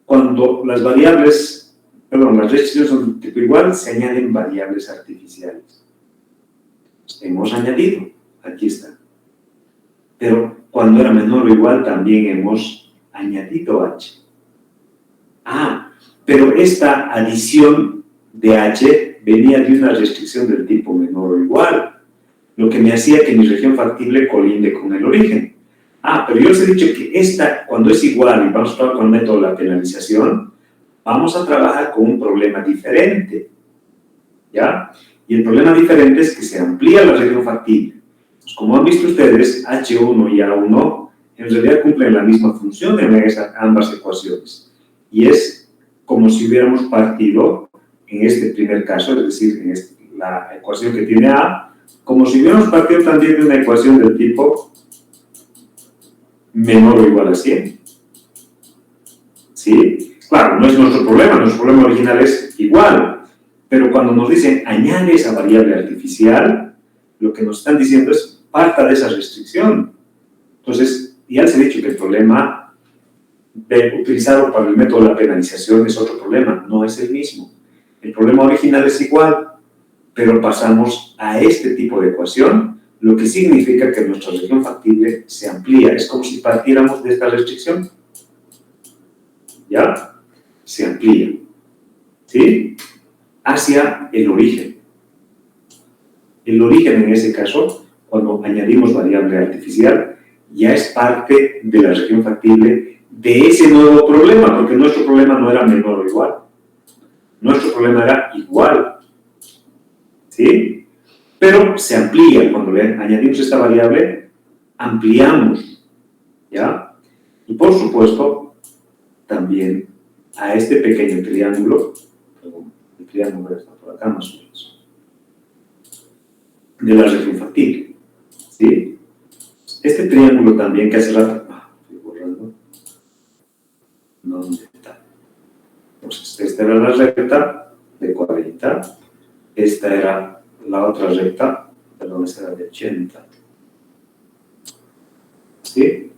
cuando las restricciones son de tipo igual, se añaden variables artificiales. Hemos añadido, aquí está. Pero cuando era menor o igual, también hemos añadido h. Pero esta adición de h venía de una restricción del tipo menor o igual, lo que me hacía que mi región factible colinde con el origen. Pero yo les he dicho que cuando es igual y vamos a trabajar con el método de la penalización, vamos a trabajar con un problema diferente, ¿ya? Y el problema diferente es que se amplía la región factible. Pues como han visto ustedes, H1 y A1 en realidad cumplen la misma función en ambas ecuaciones. Y es como si hubiéramos partido, en este primer caso, es decir, en la ecuación que tiene A, como si hubiéramos partido también de una ecuación del tipo menor o igual a 100. ¿Sí? Claro, no es nuestro problema original es igual. Pero cuando nos dicen añade esa variable artificial, lo que nos están diciendo es parta de esa restricción. Entonces, ya les he dicho que el problema utilizado para el método de la penalización es otro problema, no es el mismo. El problema original es igual, pero pasamos a este tipo de ecuación, lo que significa que nuestra región factible se amplía. Es como si partiéramos de esta restricción. ¿Ya? Se amplía. ¿Sí? Hacia el origen. El origen, en ese caso, cuando añadimos variable artificial, ya es parte de la región factible de ese nuevo problema, porque nuestro problema no era menor o igual. Nuestro problema era igual. ¿Sí? Pero se amplía. Cuando le añadimos esta variable, ampliamos. ¿Ya? Y por supuesto, también a este pequeño triángulo, el triángulo está por acá más o menos, de la región factible. ¿Sí? Este triángulo también que hace rato, estoy borrando, ¿dónde está? Entonces, esta era la recta de 40, esta era la otra recta, perdón, esta era de 80. ¿sí?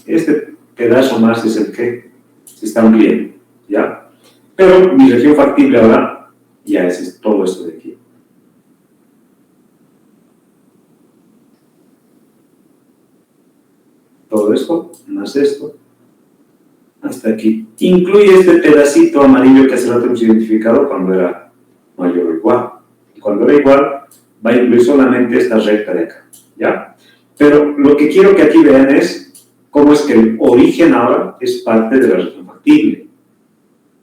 Este pedazo más es el que se está ampliando, ¿ya? Pero mi región factible ahora ya es todo esto de aquí. Todo esto, más esto, hasta aquí. Incluye este pedacito amarillo que hace rato hemos identificado cuando era mayor o igual. Y cuando era igual, va a incluir solamente esta recta de acá, ¿ya? Pero lo que quiero que aquí vean es cómo es que el origen ahora es parte de la región factible,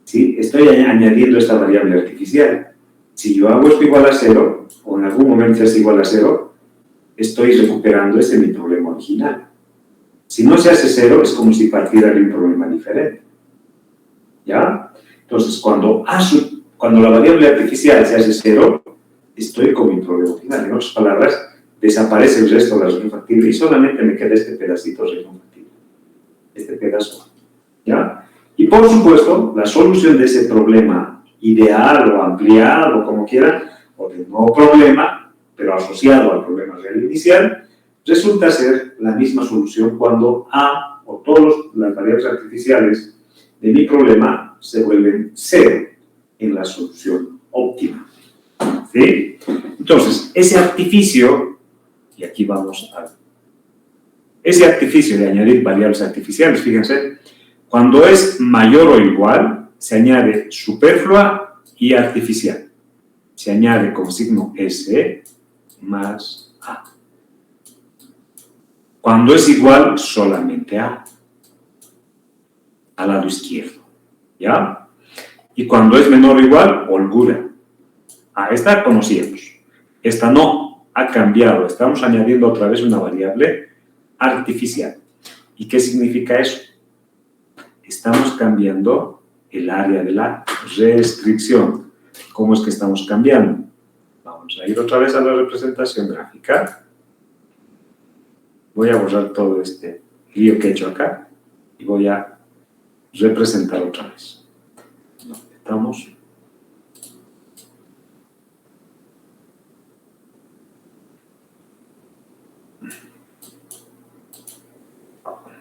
¿sí? Estoy añadiendo esta variable artificial. Si yo hago esto igual a 0, o en algún momento es igual a 0, estoy recuperando mi problema original. Si no se hace 0, es como si partiera de un problema diferente, ¿ya? Entonces, cuando la variable artificial se hace 0, estoy con mi problema original. En otras palabras, desaparece el resto de la región factible y solamente me queda este pedacito de región factible. Este pedazo, ¿ya? Y por supuesto, la solución de ese problema ideal o ampliado, como quieran, o del nuevo problema, pero asociado al problema real inicial, resulta ser la misma solución cuando A o todas las variables artificiales de mi problema se vuelven 0 en la solución óptima, ¿sí? Entonces, ese artificio, y aquí vamos a... Ese artificio de añadir variables artificiales, fíjense, cuando es mayor o igual, se añade superflua y artificial. Se añade con signo S más A. Cuando es igual, solamente A. Al lado izquierdo, ¿ya? Y cuando es menor o igual, holgura. Esta conocíamos. Esta no, ha cambiado. Estamos añadiendo otra vez una variable artificial. ¿Y qué significa eso? Estamos cambiando el área de la restricción. ¿Cómo es que estamos cambiando? Vamos a ir otra vez a la representación gráfica. Voy a borrar todo este lío que he hecho acá y voy a representar otra vez. Estamos.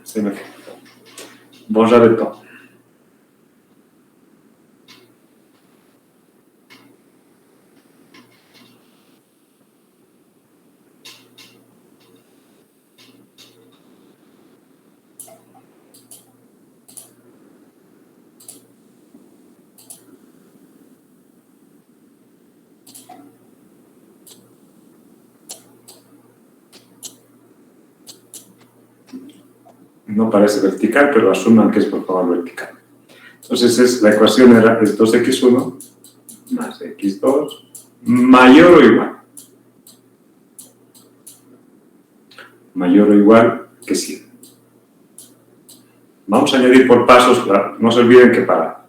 Se me fue. Borrar de todo. No parece vertical, pero asuman que es por favor vertical. Entonces, la ecuación era 2x1 más x2 mayor o igual. Mayor o igual que 100. Vamos a añadir por pasos, no se olviden que para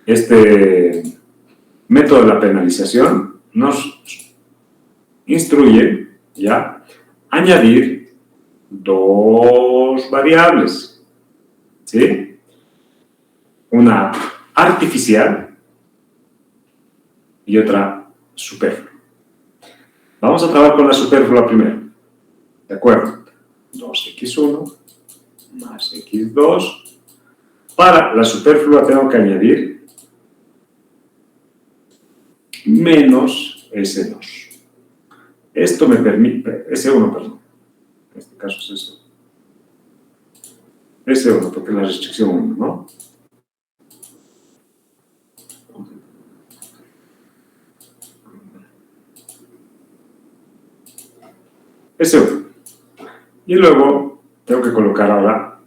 este método de la penalización nos instruye ya añadir dos variables, ¿sí? Una artificial y otra superflua. Vamos a trabajar con la superflua primero, ¿de acuerdo? 2x1 más x2. Para la superflua tengo que añadir menos S2. Esto me permite, S1, perdón. En este caso es eso. S1, porque es la restricción 1, ¿no? S1. Y luego tengo que colocar ahora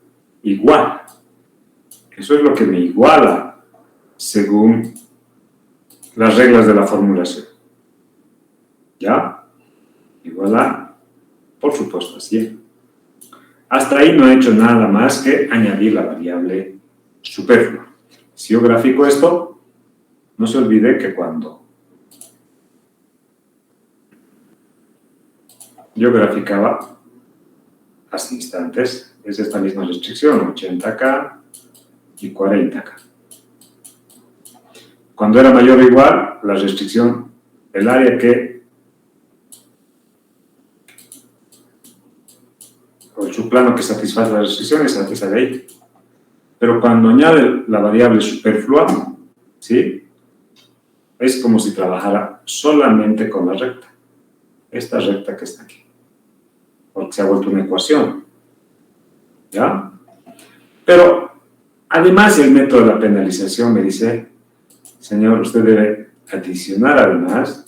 igual. Eso es lo que me iguala según las reglas de la formulación. ¿Ya? Igual a, por supuesto, a 100. Hasta ahí no he hecho nada más que añadir la variable superflua. Si yo grafico esto, no se olvide que cuando yo graficaba hace instantes, es esta misma restricción, 80K y 40K. Cuando era mayor o igual, la restricción, el área que, o plano que satisface las restricciones, sale ahí. Pero cuando añade la variable superflua, ¿sí? Es como si trabajara solamente con la recta. Esta recta que está aquí. Porque se ha vuelto una ecuación. ¿Ya? Pero, además, el método de la penalización me dice, señor, usted debe adicionar además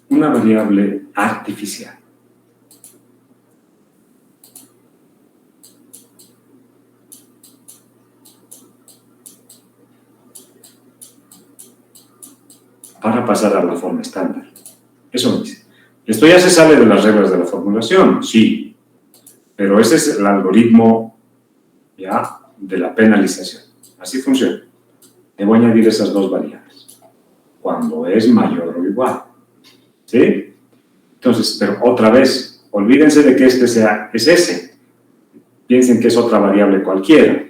una variable artificial. Para pasar a la forma estándar. Eso me dice. Esto ya se sale de las reglas de la formulación, sí, pero ese es el algoritmo ya de la penalización. Así funciona. Debo añadir esas dos variables cuando es mayor o igual. ¿Sí? Entonces, pero otra vez, olvídense de que este es ese. Piensen que es otra variable cualquiera,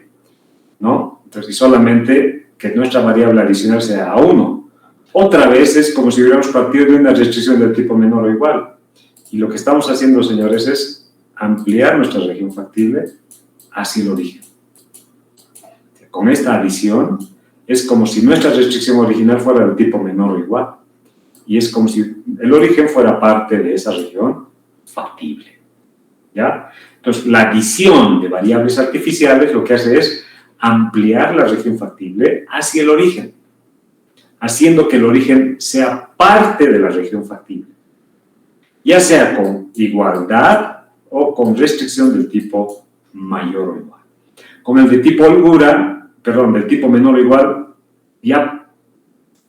¿no? Entonces, y solamente que nuestra variable adicional sea A1. Otra vez es como si hubiéramos partido de una restricción del tipo menor o igual. Y lo que estamos haciendo, señores, es ampliar nuestra región factible hacia el origen. Con esta adición, es como si nuestra restricción original fuera del tipo menor o igual. Y es como si el origen fuera parte de esa región factible. ¿Ya? Entonces, la adición de variables artificiales lo que hace es ampliar la región factible hacia el origen, haciendo que el origen sea parte de la región factible, ya sea con igualdad o con restricción del tipo mayor o igual. Con el de tipo holgura, del tipo menor o igual, ya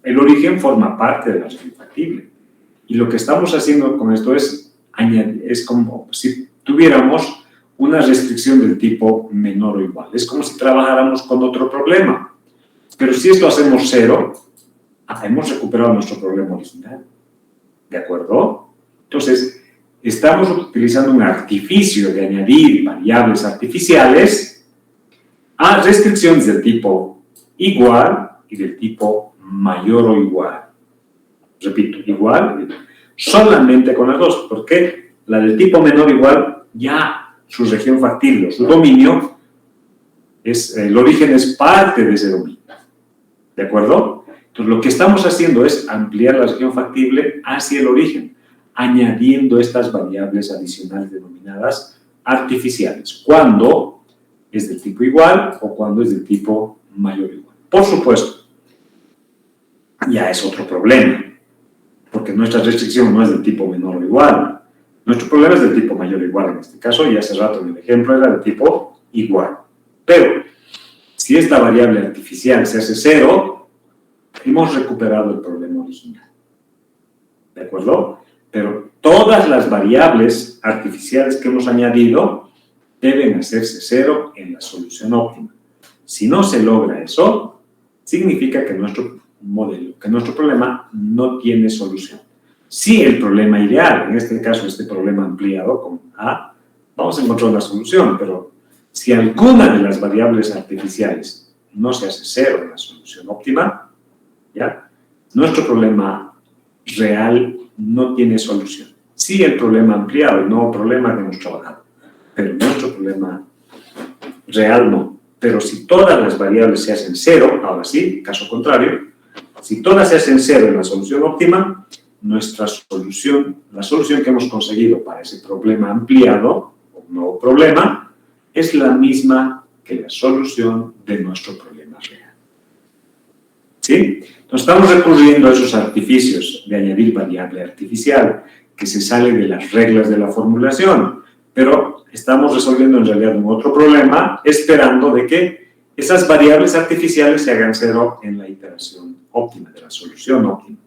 el origen forma parte de la región factible. Y lo que estamos haciendo con esto es como si tuviéramos una restricción del tipo menor o igual. Es como si trabajáramos con otro problema. Pero si esto hacemos cero, hemos recuperado nuestro problema original. ¿De acuerdo? Entonces, estamos utilizando un artificio de añadir variables artificiales a restricciones del tipo igual y del tipo mayor o igual. Repito, igual, solamente con las dos, porque la del tipo menor o igual, ya su región factible, su dominio, el origen es parte de ese dominio. ¿De acuerdo? Entonces, lo que estamos haciendo es ampliar la región factible hacia el origen, añadiendo estas variables adicionales denominadas artificiales, cuando es del tipo igual o cuando es del tipo mayor o igual. Por supuesto, ya es otro problema, porque nuestra restricción no es del tipo menor o igual. Nuestro problema es del tipo mayor o igual en este caso, y hace rato en el ejemplo era del tipo igual. Pero, si esta variable artificial se hace cero, hemos recuperado el problema original. ¿De acuerdo? Pero todas las variables artificiales que hemos añadido deben hacerse cero en la solución óptima. Si no se logra eso, significa que nuestro modelo, que nuestro problema no tiene solución. Si el problema ideal, en este caso este problema ampliado con A, vamos a encontrar la solución, pero si alguna de las variables artificiales no se hace cero en la solución óptima, ¿ya? Nuestro problema real no tiene solución. Sí, el problema ampliado, el nuevo problema que hemos trabajado, pero nuestro problema real no. Pero si todas las variables se hacen cero, ahora sí, caso contrario, si todas se hacen cero en la solución óptima, nuestra solución, la solución que hemos conseguido para ese problema ampliado, o nuevo problema, es la misma que la solución de nuestro problema real. ¿Sí? Entonces estamos recurriendo a esos artificios de añadir variable artificial que se sale de las reglas de la formulación, pero estamos resolviendo en realidad un otro problema esperando de que esas variables artificiales se hagan cero en la iteración óptima, de la solución óptima.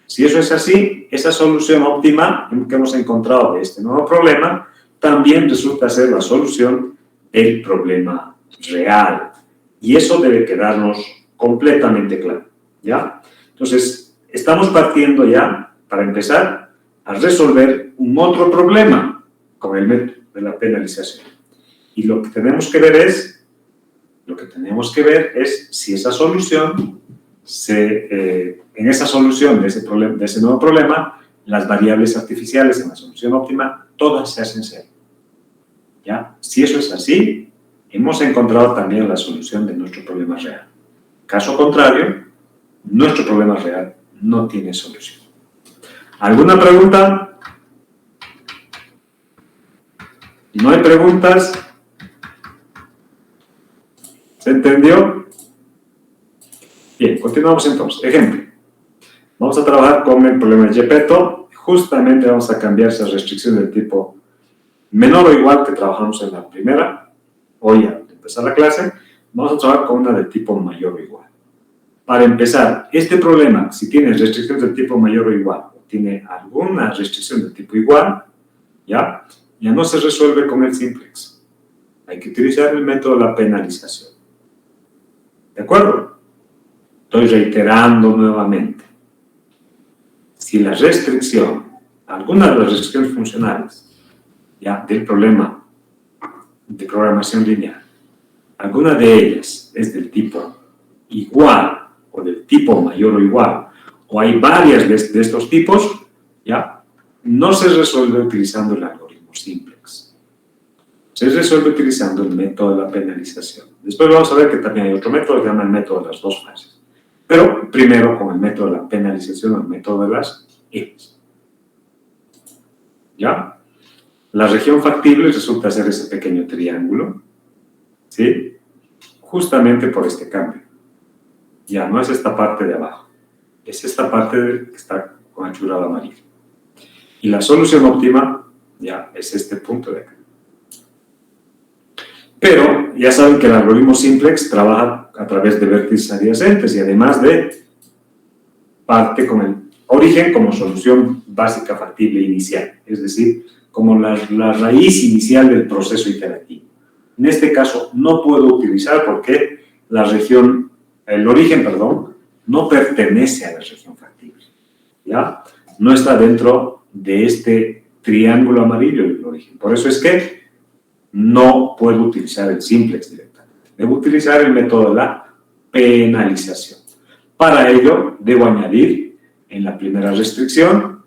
Si eso es así, esa solución óptima que hemos encontrado de este nuevo problema también resulta ser la solución del problema real. Y eso debe quedarnos completamente claro, ¿ya? Entonces, estamos partiendo ya, para empezar, a resolver un otro problema con el método de la penalización. Y lo que tenemos que ver es si esa solución, en esa solución de ese nuevo problema, las variables artificiales en la solución óptima, todas se hacen cero. ¿Ya? Si eso es así, hemos encontrado también la solución de nuestro problema real. Caso contrario, nuestro problema real no tiene solución. ¿Alguna pregunta? ¿No hay preguntas? ¿Se entendió? Bien, continuamos entonces. Ejemplo. Vamos a trabajar con el problema de Gepetto. Justamente vamos a cambiar esa restricción del tipo menor o igual que trabajamos en la primera. Hoy, al empezar la clase, vamos a trabajar con una de tipo mayor o igual. Para empezar, este problema, si tiene restricción del tipo mayor o igual, o tiene alguna restricción del tipo igual, ya no se resuelve con el simplex. Hay que utilizar el método de la penalización. ¿De acuerdo? Estoy reiterando nuevamente. Si la restricción, alguna de las restricciones funcionales, ya, del problema de programación lineal, alguna de ellas es del tipo igual o del tipo mayor o igual, o hay varias de estos tipos, ya, no se resuelve utilizando el algoritmo simplex. Se resuelve utilizando el método de la penalización. Después vamos a ver que también hay otro método que se llama el método de las dos fases. Pero primero con el método de la penalización, el método de las X. ¿Ya? La región factible resulta ser ese pequeño triángulo, ¿sí? Justamente por este cambio. Ya no es esta parte de abajo, es esta parte que está con anchura amarilla. Y la solución óptima, ya, es este punto de acá. Pero ya saben que el algoritmo simplex trabaja a través de vértices adyacentes y además de parte con el origen como solución básica factible inicial, es decir, como la raíz inicial del proceso iterativo. En este caso no puedo utilizar porque el origen, no pertenece a la región factible, ¿ya? No está dentro de este triángulo amarillo el origen. Por eso es que no puedo utilizar el simplex directamente. Debo utilizar el método de la penalización. Para ello, debo añadir en la primera restricción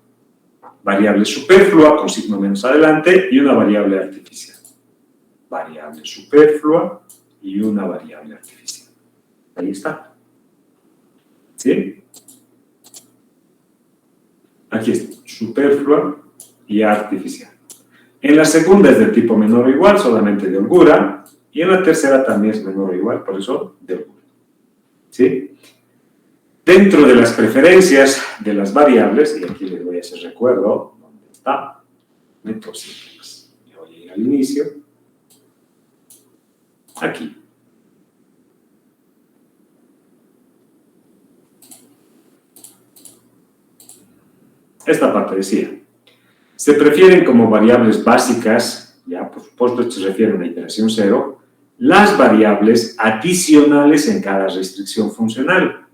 variable superflua con signo menos adelante y una variable artificial. Variable superflua y una variable artificial. Ahí está. ¿Sí? Aquí está, superflua y artificial. En la segunda es del tipo menor o igual, solamente de holgura, y en la tercera también es menor o igual, por eso de holgura. ¿Sí? Dentro de las preferencias de las variables, y aquí les voy a hacer recuerdo, ¿dónde está? Método simplex. Me voy a ir al inicio. Aquí. Esta parte decía, se prefieren como variables básicas, ya por supuesto esto se refiere a una iteración cero, las variables adicionales en cada restricción funcional,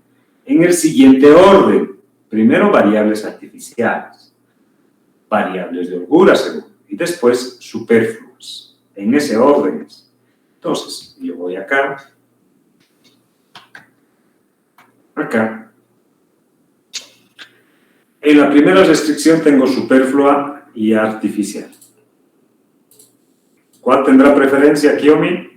en el siguiente orden. Primero variables artificiales, variables de holgura según, y después superfluas, en ese orden. Entonces, yo voy acá, en la primera restricción tengo superflua y artificial. ¿Cuál tendrá preferencia, Kiyomi?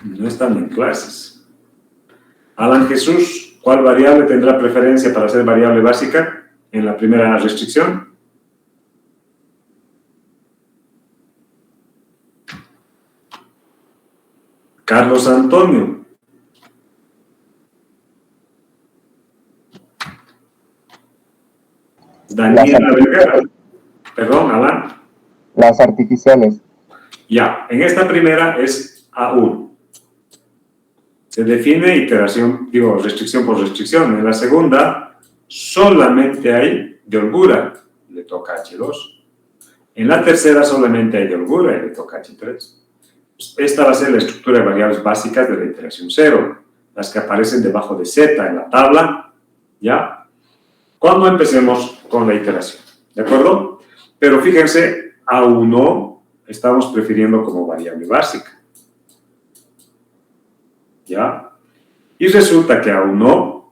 No están en clases. Alan Jesús, ¿cuál variable tendrá preferencia para ser variable básica en la primera restricción? Carlos Antonio. Daniela Vergara. Perdón, Alan. Las artificiales. Ya, en esta primera es A1. Se define iteración, restricción por restricción. En la segunda, solamente hay de holgura, le toca H2. En la tercera, solamente hay de holgura y le toca H3. Esta va a ser la estructura de variables básicas de la iteración 0, las que aparecen debajo de Z en la tabla, ¿ya? Cuando empecemos con la iteración, ¿de acuerdo? Pero fíjense, A1 estamos prefiriendo como variable básica. ¿Ya? Y resulta que A1,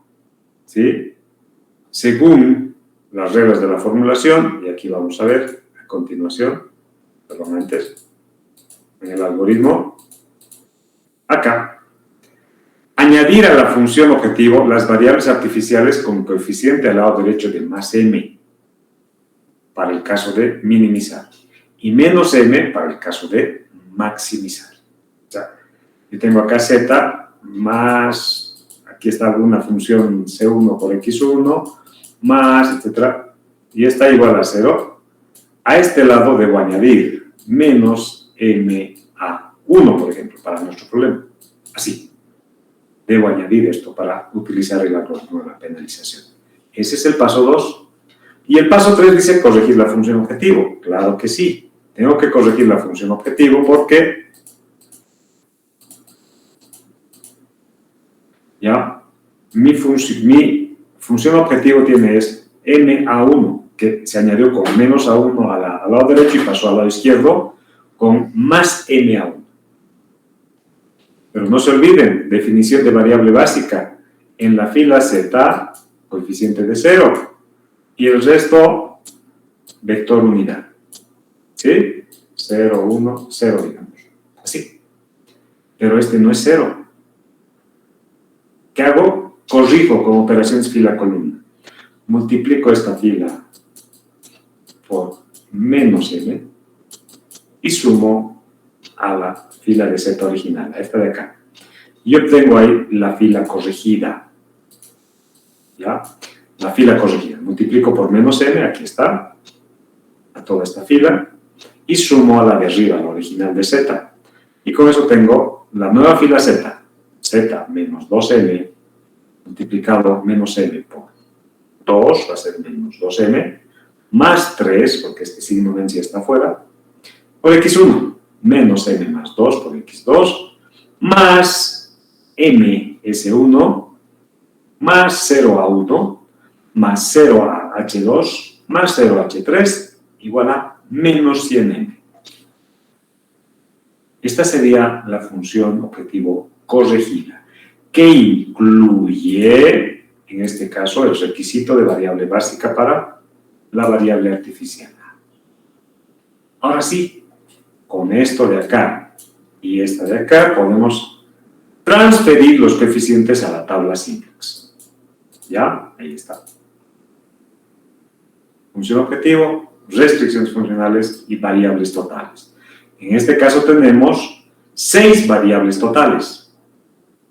¿sí? Según las reglas de la formulación, y aquí vamos a ver a continuación, perdón, antes, en el algoritmo, acá. Añadir a la función objetivo las variables artificiales con coeficiente al lado derecho de más m, para el caso de minimizar, y menos m para el caso de maximizar. O sea, yo tengo acá z más, aquí está alguna función c1 por x1, más, etcétera, y está igual a 0. A este lado debo añadir menos m a 1, por ejemplo, para nuestro problema. Así. Debo añadir esto para utilizar el algoritmo de la penalización. Ese es el paso 2. Y el paso 3 dice corregir la función objetivo. Claro que sí. Tengo que corregir la función objetivo porque ya mi función objetivo tiene es m a 1, que se añadió con menos a 1 al lado derecho y pasó al lado izquierdo con más m a 1. Pero no se olviden, definición de variable básica. En la fila z, coeficiente de 0. Y el resto, vector unidad. ¿Sí? 0, 1, 0, digamos. Así. Pero este no es 0. ¿Qué hago? Corrijo con operaciones fila-columna. Multiplico esta fila por menos m y sumo a la fila de z original, a esta de acá. Y obtengo ahí la fila corregida. ¿Ya? La fila corregida. Multiplico por menos m, aquí está, a toda esta fila, y sumo a la de arriba, la original de z. Y con eso tengo la nueva fila z, z menos 2m, multiplicado menos m por 2, va a ser menos 2m, más 3, porque este signo vencia está afuera, por x1. Menos m más 2 por x2, más m s1, más 0 a 1, más 0 a h2, más 0 a h3, igual a menos 100m. Esta sería la función objetivo corregida, que incluye, en este caso, el requisito de variable básica para la variable artificial. Ahora sí, con esto de acá y esta de acá podemos transferir los coeficientes a la tabla simplex. ¿Ya? Ahí está. Función objetivo, restricciones funcionales y variables totales. En este caso tenemos 6 variables totales.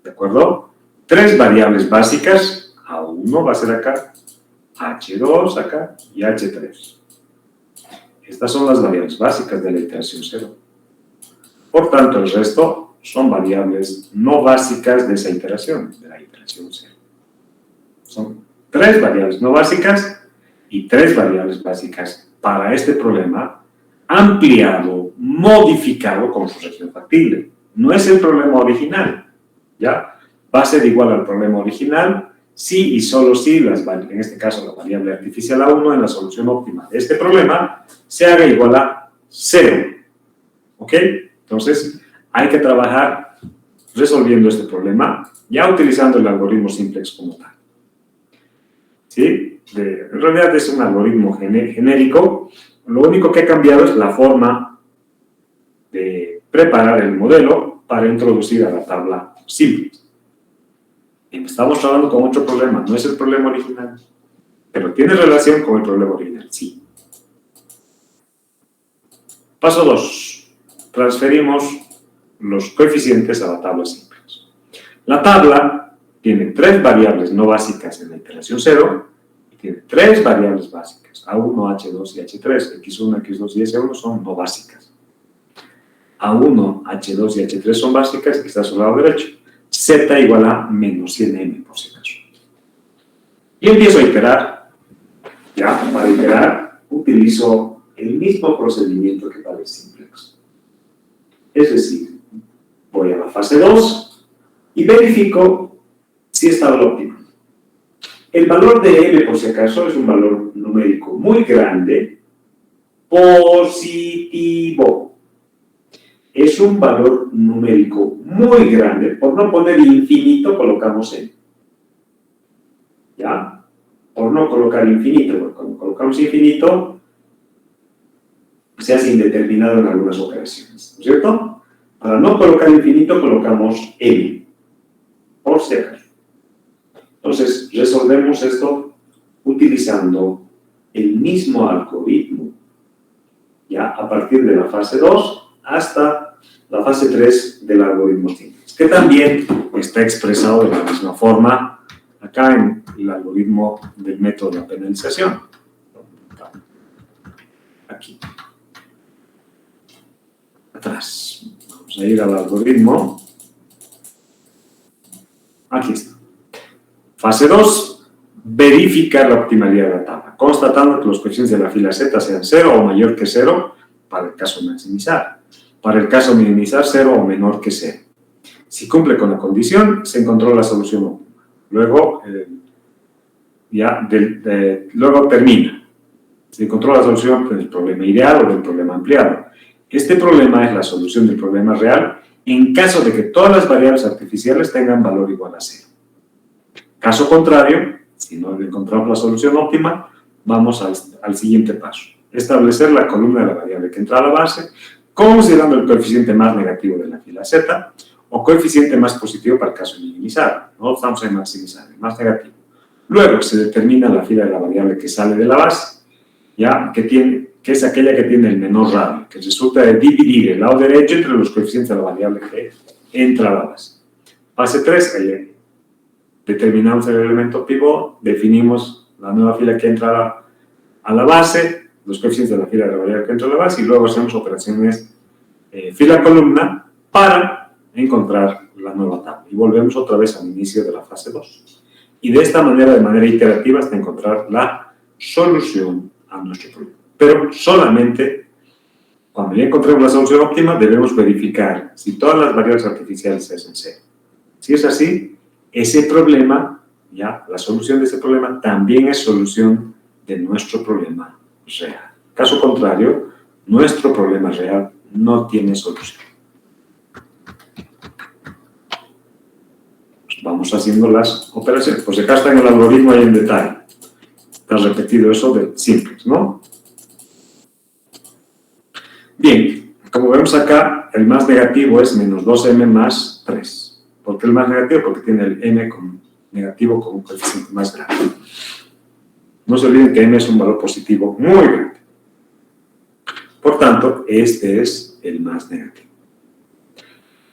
¿De acuerdo? 3 variables básicas, A1 va a ser acá, H2 acá y H3. Estas son las variables básicas de la iteración 0. Por tanto, el resto son variables no básicas de esa iteración, de la iteración 0. Son 3 variables no básicas y 3 variables básicas para este problema ampliado, modificado con su región factible. No es el problema original, ¿ya? Va a ser igual al problema original si y solo si, en este caso la variable artificial A1 en la solución óptima de este problema se haga igual a 0. ¿Ok? Entonces, hay que trabajar resolviendo este problema ya utilizando el algoritmo simplex como tal. ¿Sí? En realidad es un algoritmo genérico. Lo único que ha cambiado es la forma de preparar el modelo para introducir a la tabla simplex. Estamos trabajando con otro problema, no es el problema original, pero tiene relación con el problema original, sí. Paso 2. Transferimos los coeficientes a la tabla simplex. La tabla tiene 3 variables no básicas en la iteración 0 y tiene 3 variables básicas, A1, H2 y H3. X1, X2 y S1 son no básicas. A1, H2 y H3 son básicas y está a su lado derecho. Z igual a menos 100m, por si acaso. Y empiezo a iterar. Ya, para iterar, utilizo el mismo procedimiento que para el simplex. Es decir, voy a la fase 2 y verifico si está lo óptimo. El valor de m, por si acaso, es un valor numérico muy grande, positivo. Es un valor numérico muy grande, por no poner infinito, colocamos n. ¿Ya? por no colocar infinito, porque cuando colocamos infinito, se hace indeterminado en algunas operaciones, ¿no es cierto? Para no colocar infinito, colocamos m, por si acaso. Entonces, resolvemos esto utilizando el mismo algoritmo, ya a partir de la fase 2 hasta la fase 3 del algoritmo simplex, que también está expresado de la misma forma acá en el algoritmo del método de penalización. Aquí. Atrás. Vamos a ir al algoritmo. Aquí está. Fase 2, verificar la optimalidad de la tabla, constatando que los coeficientes de la fila Z sean 0 o mayor que 0 para el caso maximizar. Para el caso minimizar, 0 o menor que 0. Si cumple con la condición, se encontró la solución óptima. Luego, luego termina. Se encontró la solución del problema ideal o del problema ampliado. Este problema es la solución del problema real en caso de que todas las variables artificiales tengan valor igual a 0. Caso contrario, si no encontramos la solución óptima, vamos al siguiente paso. Establecer la columna de la variable que entra a la base, considerando el coeficiente más negativo de la fila Z o coeficiente más positivo para el caso minimizar. No estamos en maximizar, el más negativo. Luego se determina la fila de la variable que sale de la base, ya que es aquella que tiene el menor radio, que resulta de dividir el lado derecho entre los coeficientes de la variable que entra a la base. Fase 3, ahí determinamos el elemento pivot, definimos la nueva fila que entra a la base, los coeficientes de la fila de la variable que entra a la base, y luego hacemos operaciones fila-columna para encontrar la nueva tabla. Y volvemos otra vez al inicio de la fase 2. Y de esta manera, de manera iterativa, hasta encontrar la solución a nuestro problema. Pero solamente cuando ya encontremos la solución óptima, debemos verificar si todas las variables artificiales se hacen 0. Si es así, ese problema, ya, la solución de ese problema también es solución de nuestro problema real. Caso contrario, nuestro problema real no tiene solución. Pues vamos haciendo las operaciones. Pues acá está en el algoritmo ahí en detalle. Está repetido eso de simplex, ¿no? Bien, como vemos acá, el más negativo es menos 2m más 3. ¿Por qué el más negativo? Porque tiene el m negativo como un coeficiente más grande. No se olviden que m es un valor positivo muy grande. Por tanto, este es el más negativo.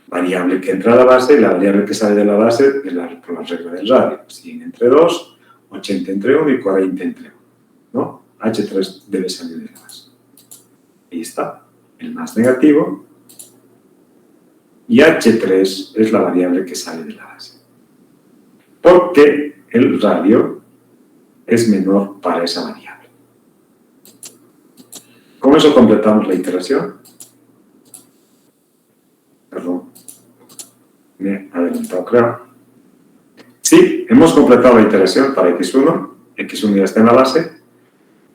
Variable que entra a la base y la variable que sale de la base por la regla del radio. 100 entre 2, 80 entre 1 y 40 entre 1. ¿No? H3 debe salir de la base. Ahí está, el más negativo. Y H3 es la variable que sale de la base. Porque el radio es menor para esa variable. Con eso completamos la iteración. Perdón. Me he adelantado, creo. Sí, hemos completado la iteración para X1. X1 ya está en la base.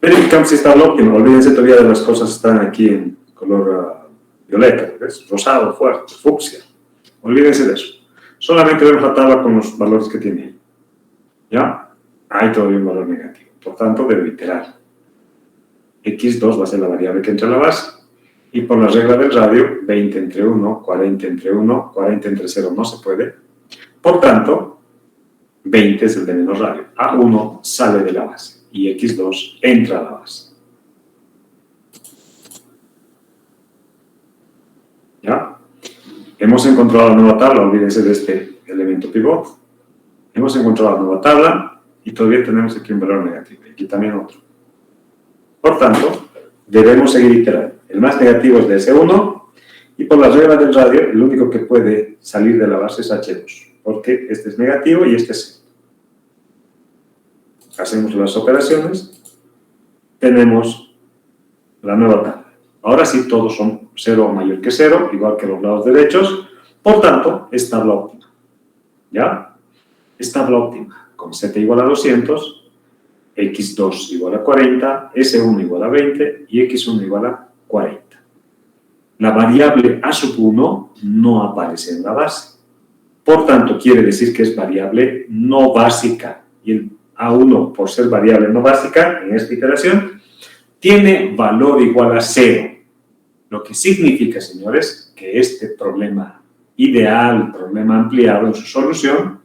Verificamos si está el óptimo. Olvídense todavía de las cosas que están aquí en color violeta, ¿ves? Rosado, fuerte, fucsia. Olvídense de eso. Solamente vemos la tabla con los valores que tiene ahí. ¿Ya? Hay todavía un valor negativo. Por tanto, debo iterar. X2 va a ser la variable que entra a la base. Y por la regla del radio, 20 entre 1, 40 entre 1, 40 entre 0 no se puede. Por tanto, 20 es el de menor radio. A1 sale de la base y X2 entra a la base. ¿Ya? Hemos encontrado la nueva tabla, olvídense de este elemento pivot. Hemos encontrado la nueva tabla y todavía tenemos aquí un valor negativo. Aquí también otro. Por tanto, debemos seguir iterando. El más negativo es de S1 y por la regla del radio, el único que puede salir de la base es H2, porque este es negativo y este es 0. Hacemos las operaciones, tenemos la nueva tabla. Ahora sí, todos son 0 o mayor que 0, igual que los lados derechos, por tanto, es tabla óptima. ¿Ya? Es tabla óptima, con Z igual a 200, X2 igual a 40, S1 igual a 20 y X1 igual a 40. La variable A sub 1 no aparece en la base. Por tanto, quiere decir que es variable no básica y el A1 por ser variable no básica en esta iteración, tiene valor igual a 0. Lo que significa, señores, que este problema ideal, problema ampliado en su solución,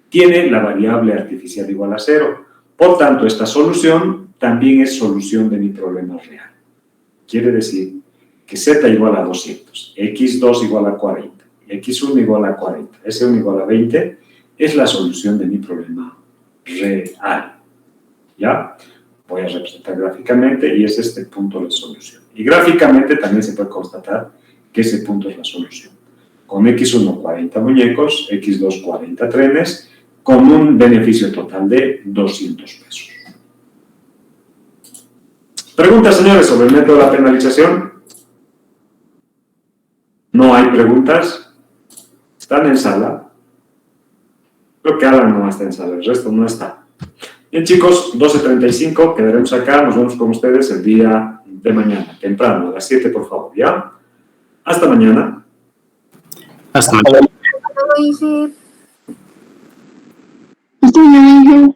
tiene la variable artificial igual a 0. Por tanto, esta solución también es solución de mi problema real. Quiere decir que z igual a 200, x2 igual a 40, x1 igual a 40, s1 igual a 20, es la solución de mi problema real. ¿Ya? Voy a representar gráficamente y es este punto de solución. Y gráficamente también se puede constatar que ese punto es la solución. Con x1 40 muñecos, x2 40 trenes, con un beneficio total de 200 pesos. ¿Preguntas, señores, sobre el método de la penalización? ¿No hay preguntas? ¿Están en sala? Creo que Alan no está en sala, el resto no está. Bien, chicos, 12:35, quedaremos acá, nos vemos con ustedes el día de mañana, temprano, a las 7, por favor, ¿ya? Hasta mañana. Hasta mañana. Hasta mañana.